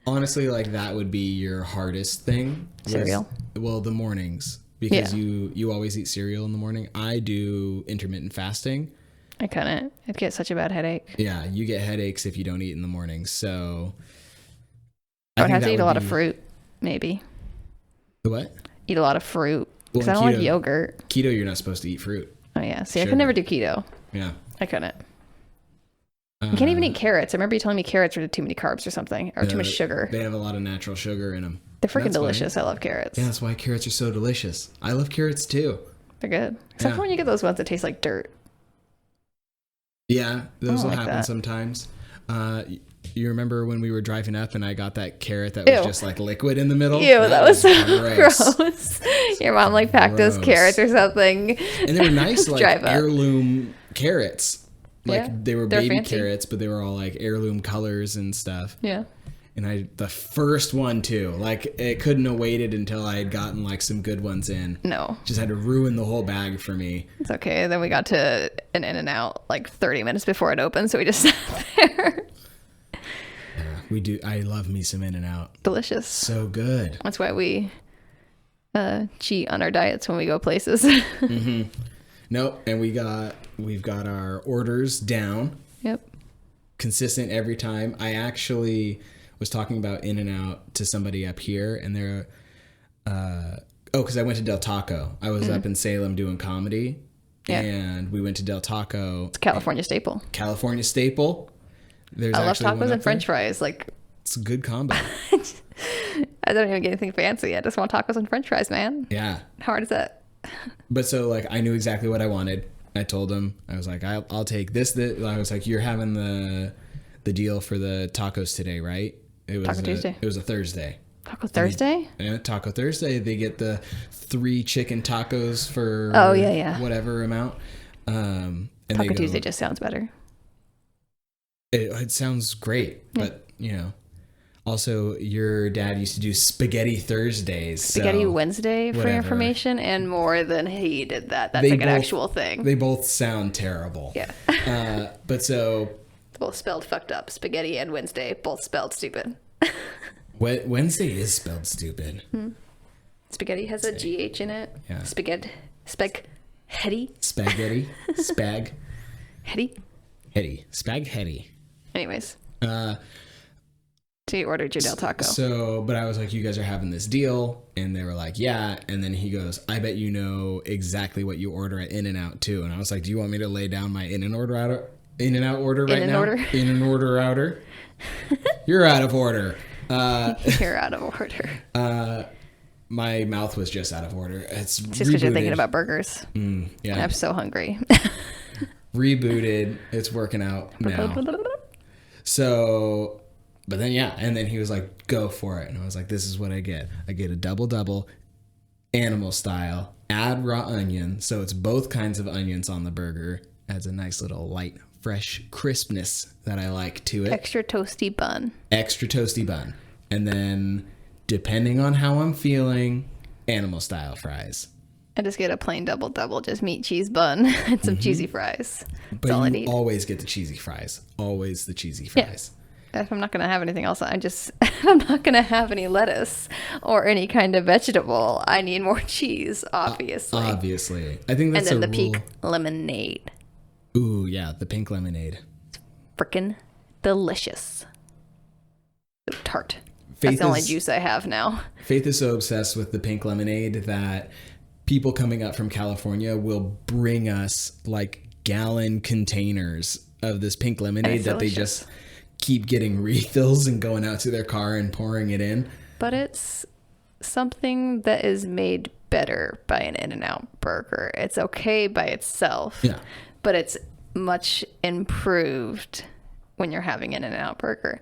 honestly, like that would be your hardest thing. Cereal? Well, the mornings, because Yeah. you always eat cereal in the morning. I do intermittent fasting. I couldn't. I'd get such a bad headache. Yeah, you get headaches if you don't eat in the morning. So I would have think to that eat a would lot of be- fruit, maybe. The what? eat a lot of fruit because Well, I don't like keto- yogurt. Keto, you're not supposed to eat fruit. Oh yeah, see, I Sugar. could never do keto. Yeah. I couldn't. You can't even eat carrots. I remember you telling me carrots are too many carbs or something, or too much sugar. They have a lot of natural sugar in them. They're freaking delicious. I love carrots. Yeah, that's why carrots are so delicious. I love carrots too. They're good. Except for when you get those ones that taste like dirt. Yeah, those will like happen that. sometimes. You remember when we were driving up and I got that carrot that was just like liquid in the middle? Ew, that was so gross. gross. Your mom like packed those carrots or something. And they were nice, like Drive up. heirloom carrots. Like Yeah, they were they're baby fancy. carrots, but they were all like heirloom colors and stuff. Yeah. And the first one too, like it couldn't have waited until I had gotten like some good ones in. No, Just had to ruin the whole bag for me. it's okay. Then we got to an In-N-Out like 30 minutes before it opened, so we just sat there. We do. I love me some In-N-Out. Delicious. So good. That's why we cheat on our diets when we go places. Nope. And we've got our orders down. Yep. Consistent every time. I actually was talking about In-N-Out to somebody up here, and they're because I went to Del Taco. I was up in Salem doing comedy. Yeah. And we went to Del Taco. It's a California staple. California staple. There's I love actually one tacos up and French there. fries. Like, It's a good combo. I don't even get anything fancy. I just want tacos and French fries, man. Yeah. How hard is that? But so like I knew exactly what I wanted. I told him, I was like, I'll take this. I was like, you're having the deal for the tacos today, right? It was Taco Tuesday. It was a Thursday. Taco Thursday? Yeah, Taco Thursday. They get the 3 chicken tacos for Oh, yeah. whatever amount. And they Taco go, Tuesday just sounds better. It sounds great, but you know. Also, your dad used to do Spaghetti Thursdays. Spaghetti so Wednesday, for your whatever. information, and more than he did that. That's They like an both- actual thing. They both sound terrible. Yeah. But so Both spelled fucked up. Spaghetti and Wednesday, both spelled stupid. Wednesday is spelled stupid. Spaghetti has a GH in it. Yeah. Spaghetti. Spaghetti. Spag. Hetty. Hetty. Spaghetti. Anyways. So you ordered your Del Taco. So, but I was like, you guys are having this deal. And they were like, yeah. And then he goes, I bet you know exactly what you order at In-N-Out too. And I was like, do you want me to lay down my In-N-Out order right now? In-N-Order outer. You're out of order. You're out of order. My mouth was just out of order. It's Just because you're thinking about burgers. yeah. I'm so hungry. Rebooted. It's working out now. So, but then yeah, and then he was like, "Go for it," and I was like, "This is what I get. I get a double, animal style. Add raw onion, so it's both kinds of onions on the burger. Adds a nice little light, fresh crispness that I like to it. Extra toasty bun. Extra toasty bun, and then depending on how I'm feeling, animal style fries. I just get a plain double, just meat, cheese bun, and some cheesy fries. That's But all I you need. always get the cheesy fries. Always the cheesy fries." If I'm not going to have anything else, I'm not going to have any lettuce or any kind of vegetable. I need more cheese, obviously. Obviously. I think that's and then a the rule. pink lemonade. Ooh, yeah, the pink lemonade. Freaking delicious. So tart. Faith That's the only is- juice I have now. Faith is so obsessed with the pink lemonade that people coming up from California will bring us like gallon containers of this pink lemonade It's that they delicious. just keep getting refills and going out to their car and pouring it in. But it's something that is made better by an In-N-Out burger. It's okay by itself. Yeah. But it's much improved when you're having an In-N-Out burger.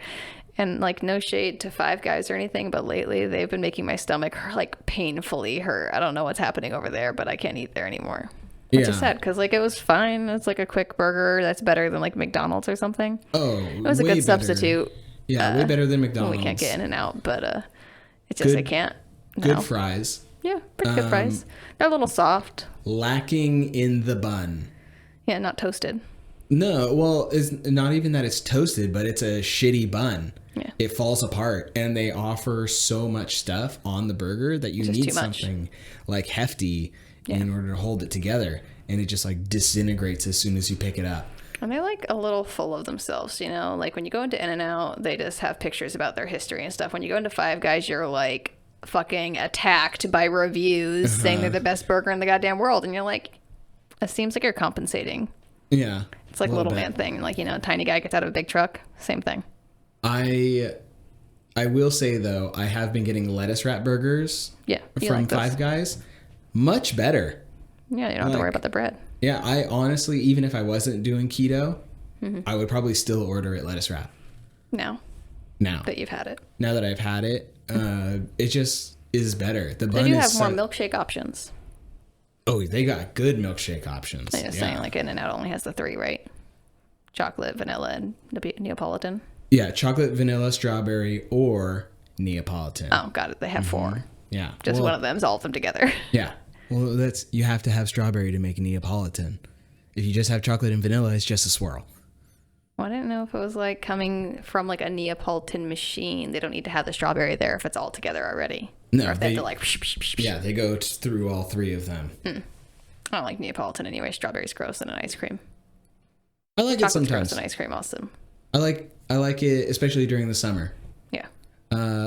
And like, no shade to Five Guys or anything, but lately they've been making my stomach like painfully hurt. I don't know what's happening over there, but I can't eat there anymore. Which is sad because like it was fine. It's like a quick burger that's better than like McDonald's or something. Oh, It was a good substitute. Yeah, way better than When McDonald's. we can't get In-N-Out, but it's just I can't. Good No. fries. Yeah, pretty good fries. They're a little soft. Lacking in the bun. Yeah, not toasted. No, well, it's not even that it's toasted, but it's a shitty bun. Yeah. It falls apart, and they offer so much stuff on the burger that you Just need too much. something like hefty in order to hold it together, and it just like disintegrates as soon as you pick it up. And they're like a little full of themselves, you know? Like when you go into In-N-Out, they just have pictures about their history and stuff. When you go into Five Guys, you're like, fucking attacked by reviews saying they're the best burger in the goddamn world. And you're like, it seems like you're compensating. Yeah. It's like a little man thing. Like, tiny guy gets out of a big truck. Same thing. I will say, though, I have been getting lettuce wrap burgers from Five Guys. Much better. Yeah, you don't have to worry about the bread. Yeah, I honestly, even if I wasn't doing keto, I would probably still order it lettuce wrap. Now that you've had it. Now that I've had it, it just is better. The bun They do have more milkshake options. Oh, they got good milkshake options. I'm just saying, like, In-N-Out only has the 3, right? Chocolate, vanilla, and Neapolitan. Yeah, chocolate, vanilla, strawberry, or Neapolitan. Oh, got it. They have 4. Yeah. Just one of them's all of them together. Yeah. Well, you have to have strawberry to make a Neapolitan. If you just have chocolate and vanilla, it's just a swirl. Well, I didn't know if it was like coming from like a Neapolitan machine. They don't need to have the strawberry there if it's all together already. No, or if they have to like. Yeah, they go through all 3 of them. I don't like Neapolitan anyway. Strawberry's gross in an ice cream. I like it sometimes. Gross in ice cream, awesome. I like it, especially during the summer. Yeah.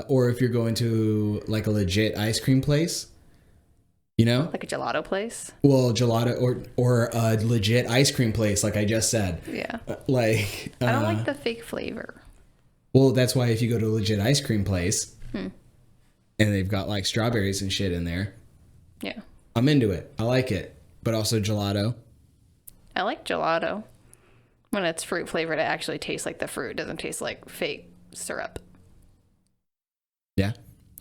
Or if you're going to like a legit ice cream place, like a gelato place. Well, gelato or a legit ice cream place, like I just said. Yeah. I don't like the fake flavor. Well, that's why if you go to a legit ice cream place, and they've got like strawberries and shit in there. Yeah. I'm into it. I like it, but also gelato. I like gelato. When it's fruit flavored, it actually tastes like the fruit. It doesn't taste like fake syrup. Yeah.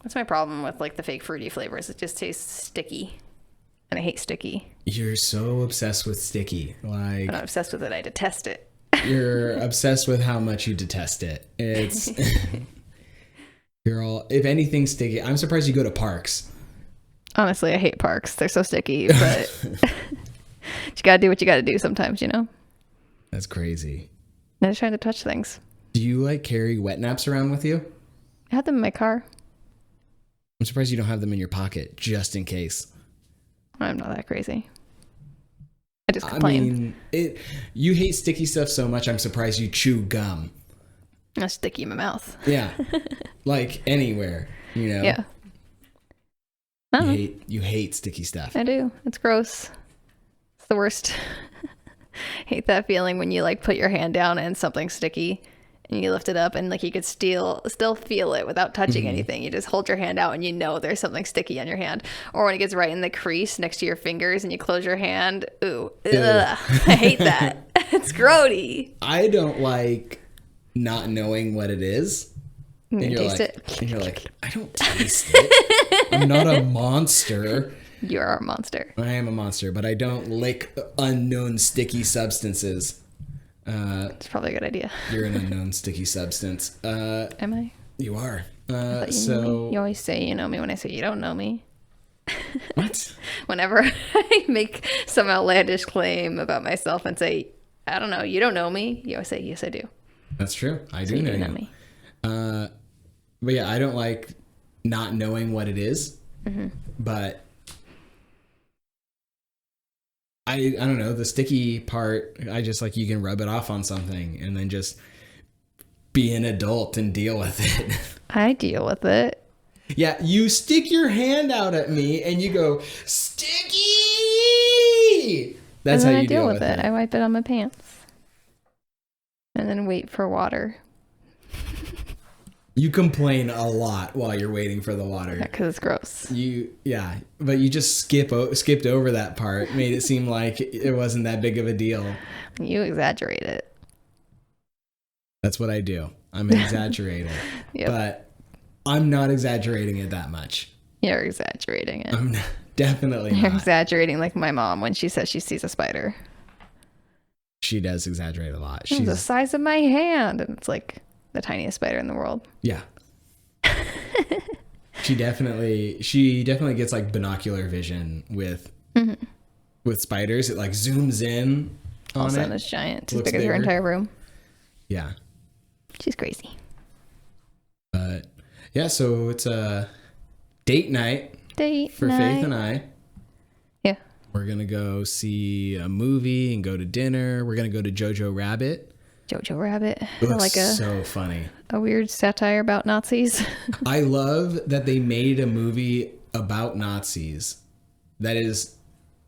That's my problem with like the fake fruity flavors. It just tastes sticky. And I hate sticky. You're so obsessed with sticky. I'm not obsessed with it. I detest it. You're obsessed with how much you detest it. It's if anything sticky. I'm surprised you go to parks. Honestly, I hate parks. They're so sticky, but you gotta do what you gotta do sometimes, That's crazy. I'm just trying to touch things. Do you carry wet naps around with you? I had them in my car. I'm surprised you don't have them in your pocket just in case. I'm not that crazy. I just complain. I mean, you hate sticky stuff so much, I'm surprised you chew gum. That's sticky in my mouth. Yeah. Like anywhere, Yeah. You hate sticky stuff. I do. It's gross. It's the worst. Hate that feeling when you put your hand down and something's sticky and you lift it up and you could still feel it without touching anything. You just hold your hand out and there's something sticky on your hand. Or when it gets right in the crease next to your fingers and you close your hand. Ooh. Ugh. I hate that. It's grody. I don't like not knowing what it is. And you're like, I don't taste it. I'm not a monster. You are a monster. I am a monster, but I don't lick unknown sticky substances. It's probably a good idea. You're an unknown sticky substance. Am I? You are. You always say you know me when I say you don't know me. What? Whenever I make some outlandish claim about myself and say, I don't know, you don't know me, you always say, yes, I do. That's true. I do know you. Me. But yeah, I don't like not knowing what it is. But I don't know, the sticky part, I just you can rub it off on something and then just be an adult and deal with it. I deal with it. Yeah, you stick your hand out at me and you go, sticky! That's how you deal with it. I wipe it on my pants. And then wait for water. You complain a lot while you're waiting for the water. Yeah, because it's gross. But you just skipped over that part. Made it seem like it wasn't that big of a deal. You exaggerate it. That's what I do. I'm exaggerating. Yep. But I'm not exaggerating it that much. You're exaggerating it. I'm definitely not. You're exaggerating like my mom when she says she sees a spider. She does exaggerate a lot. She's the size of my hand. And it's the tiniest spider in the world. Yeah. She definitely gets binocular vision with spiders. It zooms in on All of a it. sudden it's giant. It's as big as her entire room. Yeah. She's crazy. But yeah, so it's a date night for night. Faith and I. Yeah. We're gonna go see a movie and go to dinner. We're gonna go to Jojo Rabbit. Jojo Rabbit. It looks Like so funny. a weird satire about Nazis. I love that they made a movie about Nazis that is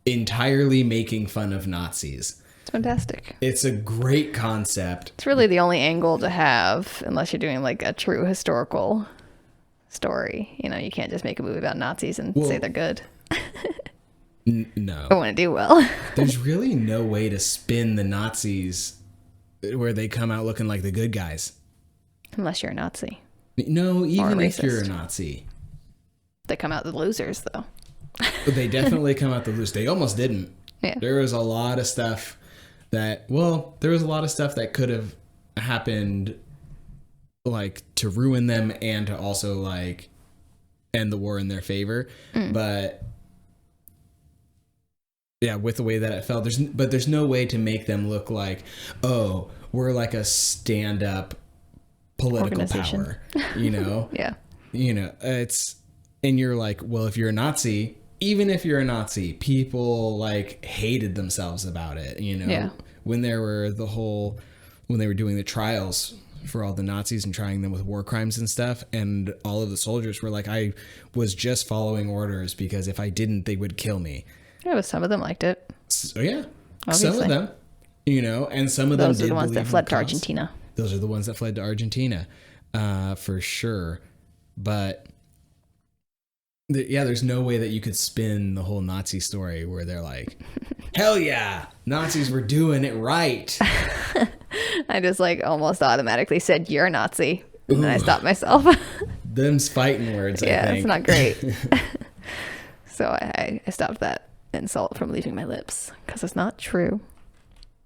entirely making fun of Nazis. It's fantastic. It's a great concept. It's really the only angle to have, unless you're doing like a true historical story. You know, you can't just make a movie about Nazis and say they're good. No. I want to do well. There's really no way to spin the Nazis where they come out looking like the good guys. Unless you're a Nazi. No, even if racist. you're a Nazi. They come out the losers, though. They definitely come out the loose. They almost didn't. Yeah. There was a lot of stuff that could have happened, like, to ruin them and to also, like, end the war in their favor. But yeah, with the way that it felt, there's no way to make them look like, oh, we're like a stand-up political power, you know? Yeah. You know, and you're like, well, if you're a Nazi, even if you're a Nazi, people like hated themselves about it, you know? Yeah. When they were doing the trials for all the Nazis and trying them with war crimes and stuff, and all of the soldiers were like, I was just following orders because if I didn't, they would kill me. Yeah, but some of them liked it. So yeah, Obviously. some of them, you know, and some of them Those are did the ones that believe in fled the to cause. Argentina. Those are the ones that fled to Argentina, for sure. But there's no way that you could spin the whole Nazi story where they're like, hell yeah, Nazis were doing it right. I just like almost automatically said, you're a Nazi. And then I stopped myself. Them's fighting words, I Yeah, think. it's not great. So I stopped that insult from leaving my lips because it's not true.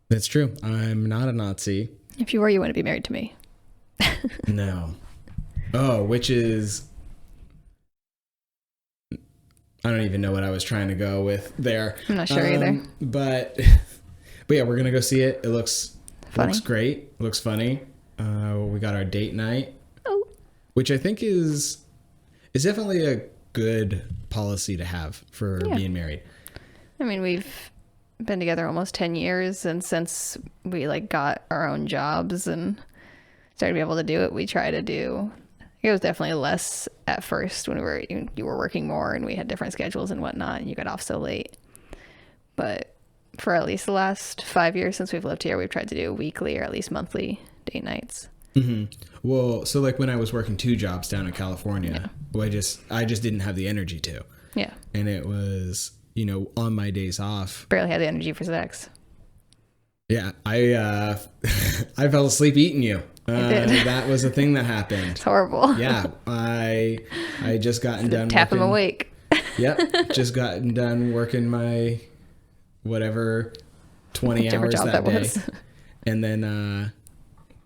That's true. I'm not a Nazi. If you were, you wouldn't be married to me. No. Oh, which is... I don't even know what I was trying to go with there. I'm not sure either. But yeah, we're gonna go see it. It looks great. It looks funny. We got our date night, which I think is definitely a good policy to have for being married. I mean, we've been together almost 10 years, and since we like got our own jobs and started to be able to do it, we try to do. It was definitely less at first when you were working more and we had different schedules and whatnot, and you got off so late. But for at least the last 5 years since we've lived here, we've tried to do weekly or at least monthly date nights. Mm-hmm. Well, so like when I was working 2 jobs down in California, I just didn't have the energy to. Yeah. And it was, you know, on my days off. Barely had the energy for sex. Yeah, I fell asleep eating you. That was a thing that happened. It's horrible. Yeah, I just gotten done Tap working. him awake. Yep, just gotten done working my whatever 20 Whichever hours job that day, was. and then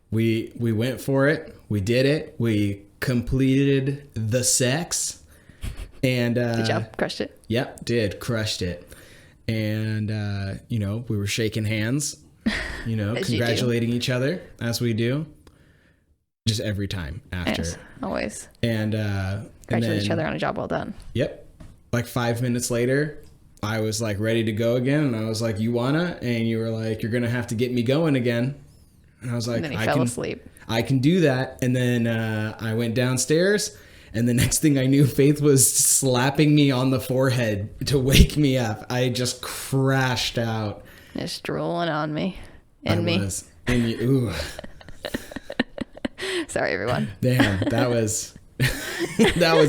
we went for it. We did it. We completed the sex, and Good job. Crushed it. Yep, crushed it, and you know, we were shaking hands. You know, congratulating each other as we do. Just every time after. Yes, always. And Congratulate each other on a job well done. Yep. Like 5 minutes later, I was like ready to go again. And I was like, you wanna? And you were like, you're going to have to get me going again. And I was like, And then he fell asleep. I can do that. And then I went downstairs. And the next thing I knew, Faith was slapping me on the forehead to wake me up. I just crashed out. Just drooling on me. And me. Was. And you, ooh. Sorry, everyone. Damn, that was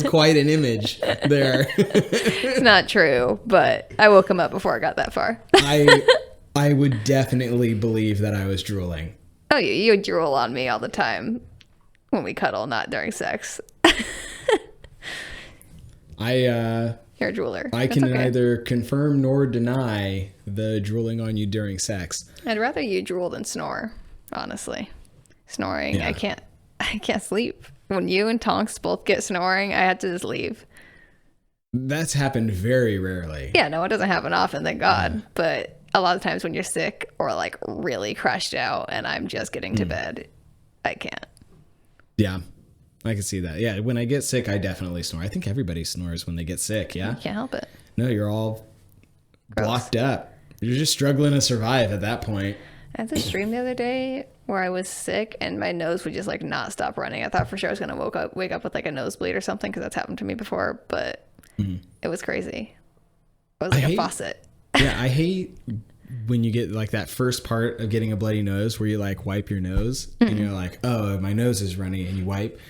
quite an image there. It's not true, but I woke him up before I got that far. I would definitely believe that I was drooling. Oh, you drool on me all the time when we cuddle, not during sex. You're a drooler. I can neither confirm nor deny the drooling on you during sex. I'd rather you drool than snore, honestly. Snoring, Yeah. I can't sleep. When you and Tonks both get snoring, I had to just leave. That's happened very rarely. Yeah, no, it doesn't happen often, thank God. But a lot of times when you're sick or like really crashed out and I'm just getting to bed, I can't. Yeah, I can see that. Yeah, when I get sick, I definitely snore. I think everybody snores when they get sick, yeah? You can't help it. No, you're all Gross. blocked up. You're just struggling to survive at that point. I had this dream the other day where I was sick and my nose would just like not stop running. I thought for sure I was gonna wake up with like a nosebleed or something because that's happened to me before, but it was crazy. It was like a faucet. Yeah, I hate when you get like that first part of getting a bloody nose where you like wipe your nose and you're like, oh, my nose is runny, and you wipe,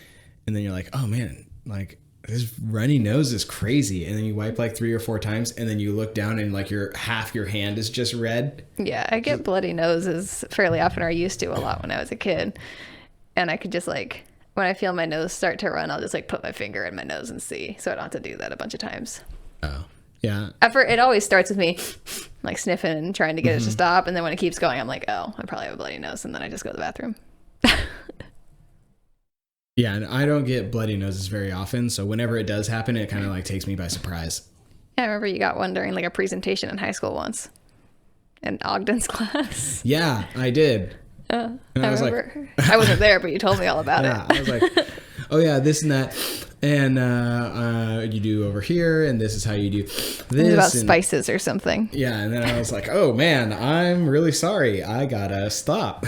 and then you're like, oh man, like this runny nose is crazy, and then you wipe like 3 or 4 times, and then you look down and like half your hand is just red. Yeah, I get bloody noses fairly often, or I used to a lot when I was a kid, and I could just like, when I feel my nose start to run, I'll just like put my finger in my nose and see, so I don't have to do that a bunch of times. Oh, yeah. It always starts with me like sniffing and trying to get it to stop, and then when it keeps going, I'm like, oh, I probably have a bloody nose, and then I just go to the bathroom. Yeah, and I don't get bloody noses very often, so whenever it does happen, it kind of like takes me by surprise. Yeah, I remember you got one during like a presentation in high school once, in Ogden's class. Yeah, I did. And I was remember. Like, I wasn't there, but you told me all about it. I was like, oh yeah, this and that, and you do over here, and this is how you do this. It was about spices or something. Yeah, and then I was like, oh man, I'm really sorry. I gotta stop.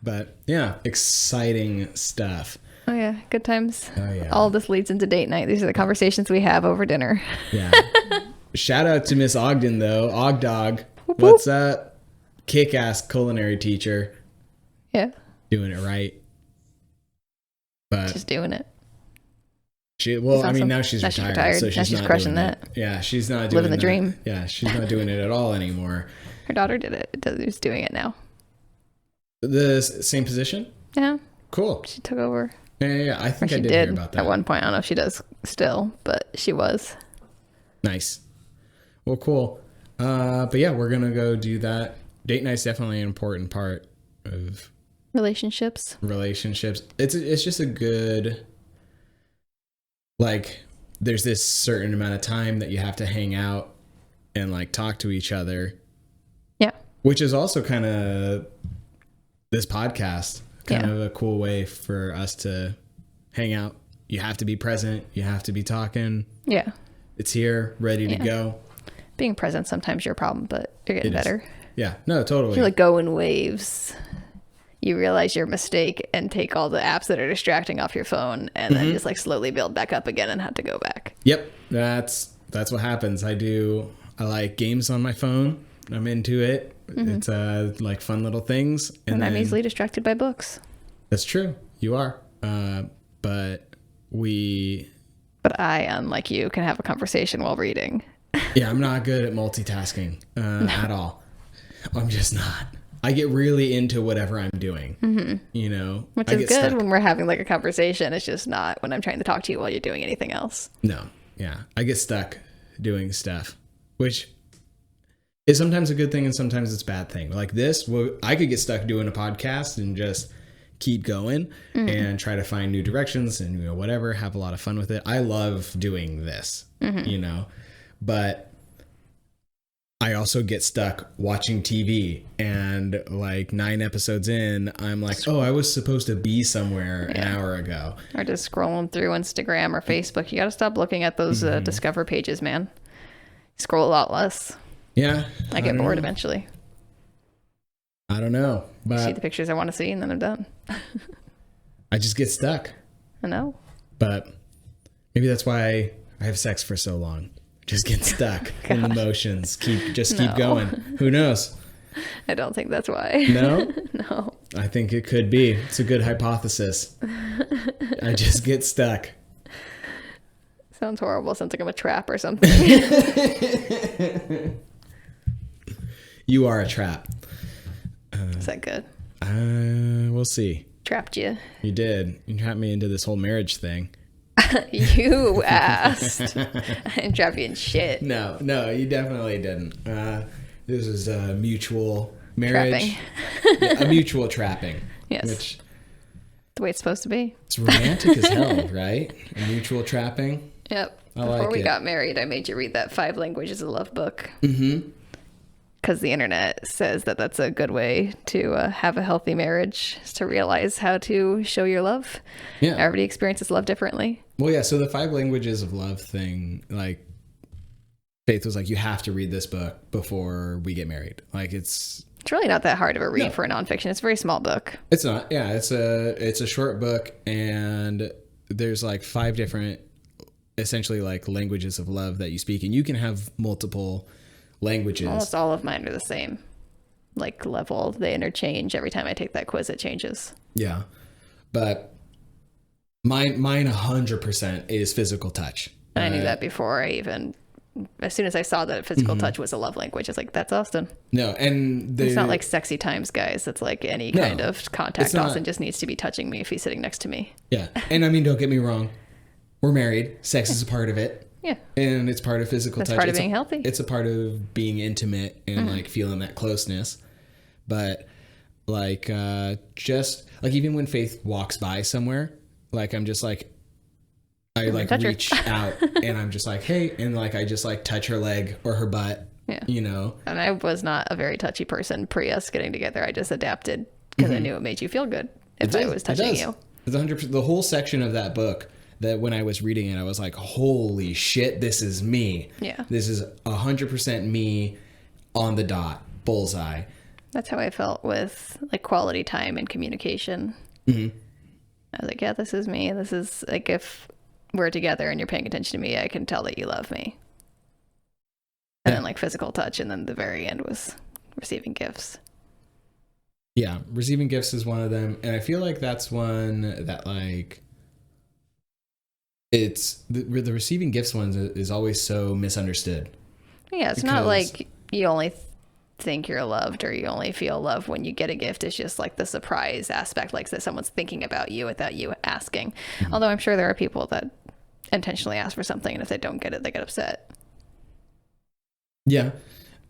But yeah, exciting stuff. Oh yeah, good times. Oh yeah. All this leads into date night. These are the conversations we have over dinner. Yeah. Shout out to Miss Ogden though, Ogdog. Whoop, whoop. What's up? Kick-ass culinary teacher. Yeah. Doing it right. But just doing it. Now she's retired, so she's just crushing that. Yeah, she's not doing living the dream. Yeah, she's not doing it at all anymore. Her daughter did it. Is doing it now. The same position? Yeah. Cool. She took over. Yeah. I think I did hear about that. At one point. I don't know if she does still, but she was. Nice. Well, cool. But yeah, we're going to go do that. Date night's definitely an important part of relationships. It's just a good, like, there's this certain amount of time that you have to hang out and like talk to each other. Yeah. Which is also kind of this podcast, kind of a cool way for us to hang out. You have to be present. You have to be talking. Yeah. It's here, ready to go. Being present sometimes your problem, but you're getting better. Yeah. No, totally. You like go in waves. You realize your mistake and take all the apps that are distracting off your phone, and then just like slowly build back up again and have to go back. Yep. That's what happens. I like games on my phone. I'm into it. It's like fun little things. And I'm easily distracted by books. That's true. You are. But I, unlike you, can have a conversation while reading. Yeah, I'm not good at multitasking at all. I'm just not. I get really into whatever I'm doing, you know. Which is good when we're having like a conversation. It's just not when I'm trying to talk to you while you're doing anything else. No. Yeah. I get stuck doing stuff, which is sometimes a good thing and sometimes it's a bad thing. Like this, I could get stuck doing a podcast and just keep going and try to find new directions and, you know, whatever, have a lot of fun with it. I love doing this, you know, but I also get stuck watching TV and like 9 episodes in, I'm like, oh, I was supposed to be somewhere an hour ago. Or just scrolling through Instagram or Facebook. You got to stop looking at those Discover pages, man. Scroll a lot less. Yeah. I get bored eventually. I don't know. But see the pictures I want to see and then I'm done. I just get stuck. I know. But maybe that's why I have sex for so long. Just get stuck in the motions. Keep going. Who knows? I don't think that's why. No? No. I think it could be. It's a good hypothesis. I just get stuck. Sounds horrible. Sounds like I'm a trap or something. You are a trap. Is that good? We'll see. Trapped you. You did. You trapped me into this whole marriage thing. You asked. I didn't trap you in shit. No, you definitely didn't. This is a mutual marriage. A mutual trapping. Yes. Which, the way it's supposed to be. It's romantic as hell, right? A mutual trapping. Yep. Before we got married, I made you read that 5 Languages of Love book. Mm-hmm. Because the internet says that that's a good way to have a healthy marriage, is to realize how to show your love. Yeah. Everybody experiences love differently. Well, yeah. So the 5 Languages of Love thing, like, Faith was like, you have to read this book before we get married. Like, it's It's really not that hard of a read No. for a nonfiction. It's a very small book. It's not. Yeah, it's a short book, and there's like 5 different, essentially like languages of love that you speak, and you can have multiple languages. Almost all of mine are the same, like level. They interchange every time I take that quiz. It changes. Yeah, but mine 100% is physical touch. And I knew that before I even. As soon as I saw that physical touch was a love language, I was like, that's Austin. No, and It's not like sexy times, guys. It's like any kind of contact. it's not. Austin just needs to be touching me if he's sitting next to me. Yeah, and I mean, don't get me wrong, we're married. Sex is a part of it. Yeah. And it's part of physical touch. That's part of being healthy. It's a part of being intimate and like feeling that closeness. But like just like even when Faith walks by somewhere, like I'm just like I like reach out and I'm just like, hey, and like I just like touch her leg or her butt. Yeah. You know. And I was not a very touchy person pre us getting together. I just adapted because I knew it made you feel good if I was touching you. It's 100%. The whole section of that book that when I was reading it, I was like, holy shit, this is me. Yeah. This is 100% me on the dot, bullseye. That's how I felt with like quality time and communication. I was like, yeah, this is me. This is like if we're together and you're paying attention to me, I can tell that you love me. And then like physical touch, and then the very end was receiving gifts. Yeah, receiving gifts is one of them, and I feel like that's one that like it's the receiving gifts one is always so misunderstood. Yeah, it's not like you only think you're loved or you only feel love when you get a gift. It's just like the surprise aspect, like that someone's thinking about you without you asking. Although I'm sure there are people that intentionally ask for something, and if they don't get it, they get upset. Yeah.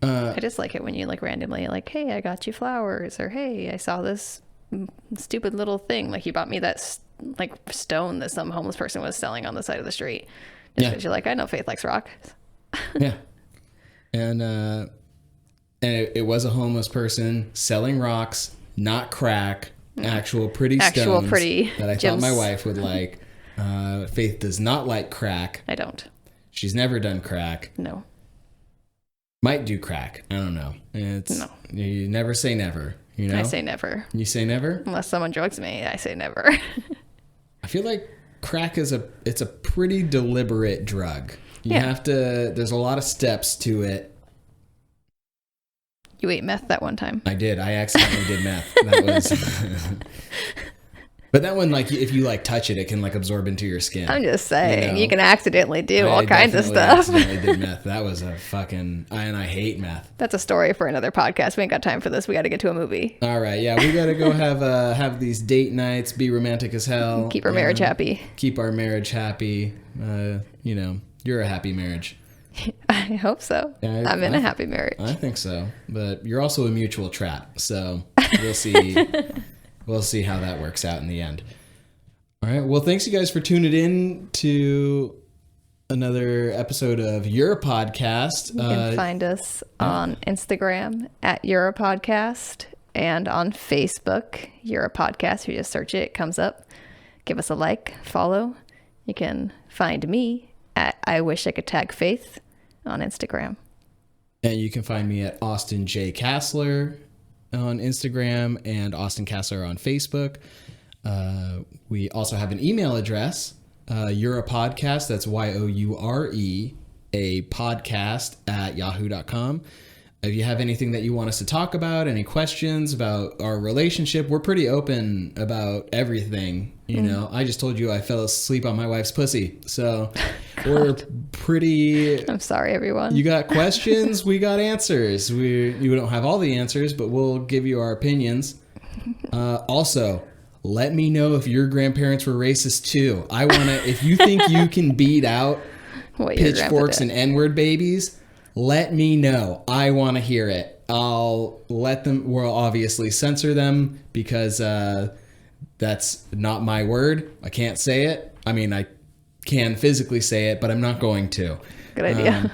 I just like it when you like randomly like, hey, I got you flowers, or hey, I saw this stupid little thing. Like you bought me that like stone that some homeless person was selling on the side of the street. Just because you're like, I know Faith likes rock. Yeah. And it was a homeless person selling rocks, not crack, actual pretty stones that I thought my wife would like. Faith does not like crack. I don't. She's never done crack. No. Might do crack. I don't know. No. You never say never, you know? I say never. You say never? Unless someone drugs me, I say never. I feel like crack is it's a pretty deliberate drug. You have to, there's a lot of steps to it. You ate meth that one time. I did. I accidentally did meth. That was... But that one, like, if you like touch it, it can like absorb into your skin. I'm just saying, you can accidentally do all kinds of stuff. I accidentally did meth. That was a fucking, and I hate meth. That's a story for another podcast. We ain't got time for this. We got to get to a movie. All right, yeah, we got to go have these date nights, be romantic as hell, keep our marriage happy. Keep our marriage happy. You know, you're a happy marriage. I hope so. Yeah, I'm in a happy marriage. I think so, but you're also a mutual trap. So we'll see. We'll see how that works out in the end. All right. Well, thanks you guys for tuning in to another episode of Your Podcast. You can find us on Instagram at Your Podcast and on Facebook, Your Podcast. If you just search it, it comes up. Give us a like, follow. You can find me at I Wish I Could Tag Faith on Instagram. And you can find me at Austin J. Kassler on Instagram and Austin Kassler on Facebook. We also have an email address, You're a Podcast, that's Youre, a podcast at yahoo.com. If you have anything that you want us to talk about, any questions about our relationship, we're pretty open about everything. You know, I just told you I fell asleep on my wife's pussy. So we're pretty... I'm sorry, everyone. You got questions, we got answers. You don't have all the answers, but we'll give you our opinions. Also, let me know if your grandparents were racist too. I want to... If you think you can beat out pitchforks and N-word babies... Let me know. I want to hear it. I'll let them... We'll obviously censor them because that's not my word. I can't say it. I mean, I can physically say it, but I'm not going to. Good idea.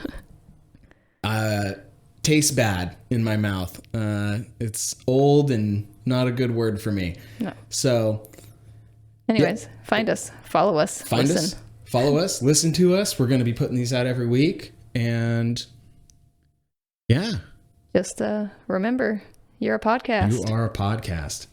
Tastes bad in my mouth. It's old and not a good word for me. No. So... Anyways, find us. Follow us. Find us. Follow us. Listen to us. We're going to be putting these out every week. And... Yeah. Just remember, You're a You podcast. are a podcast.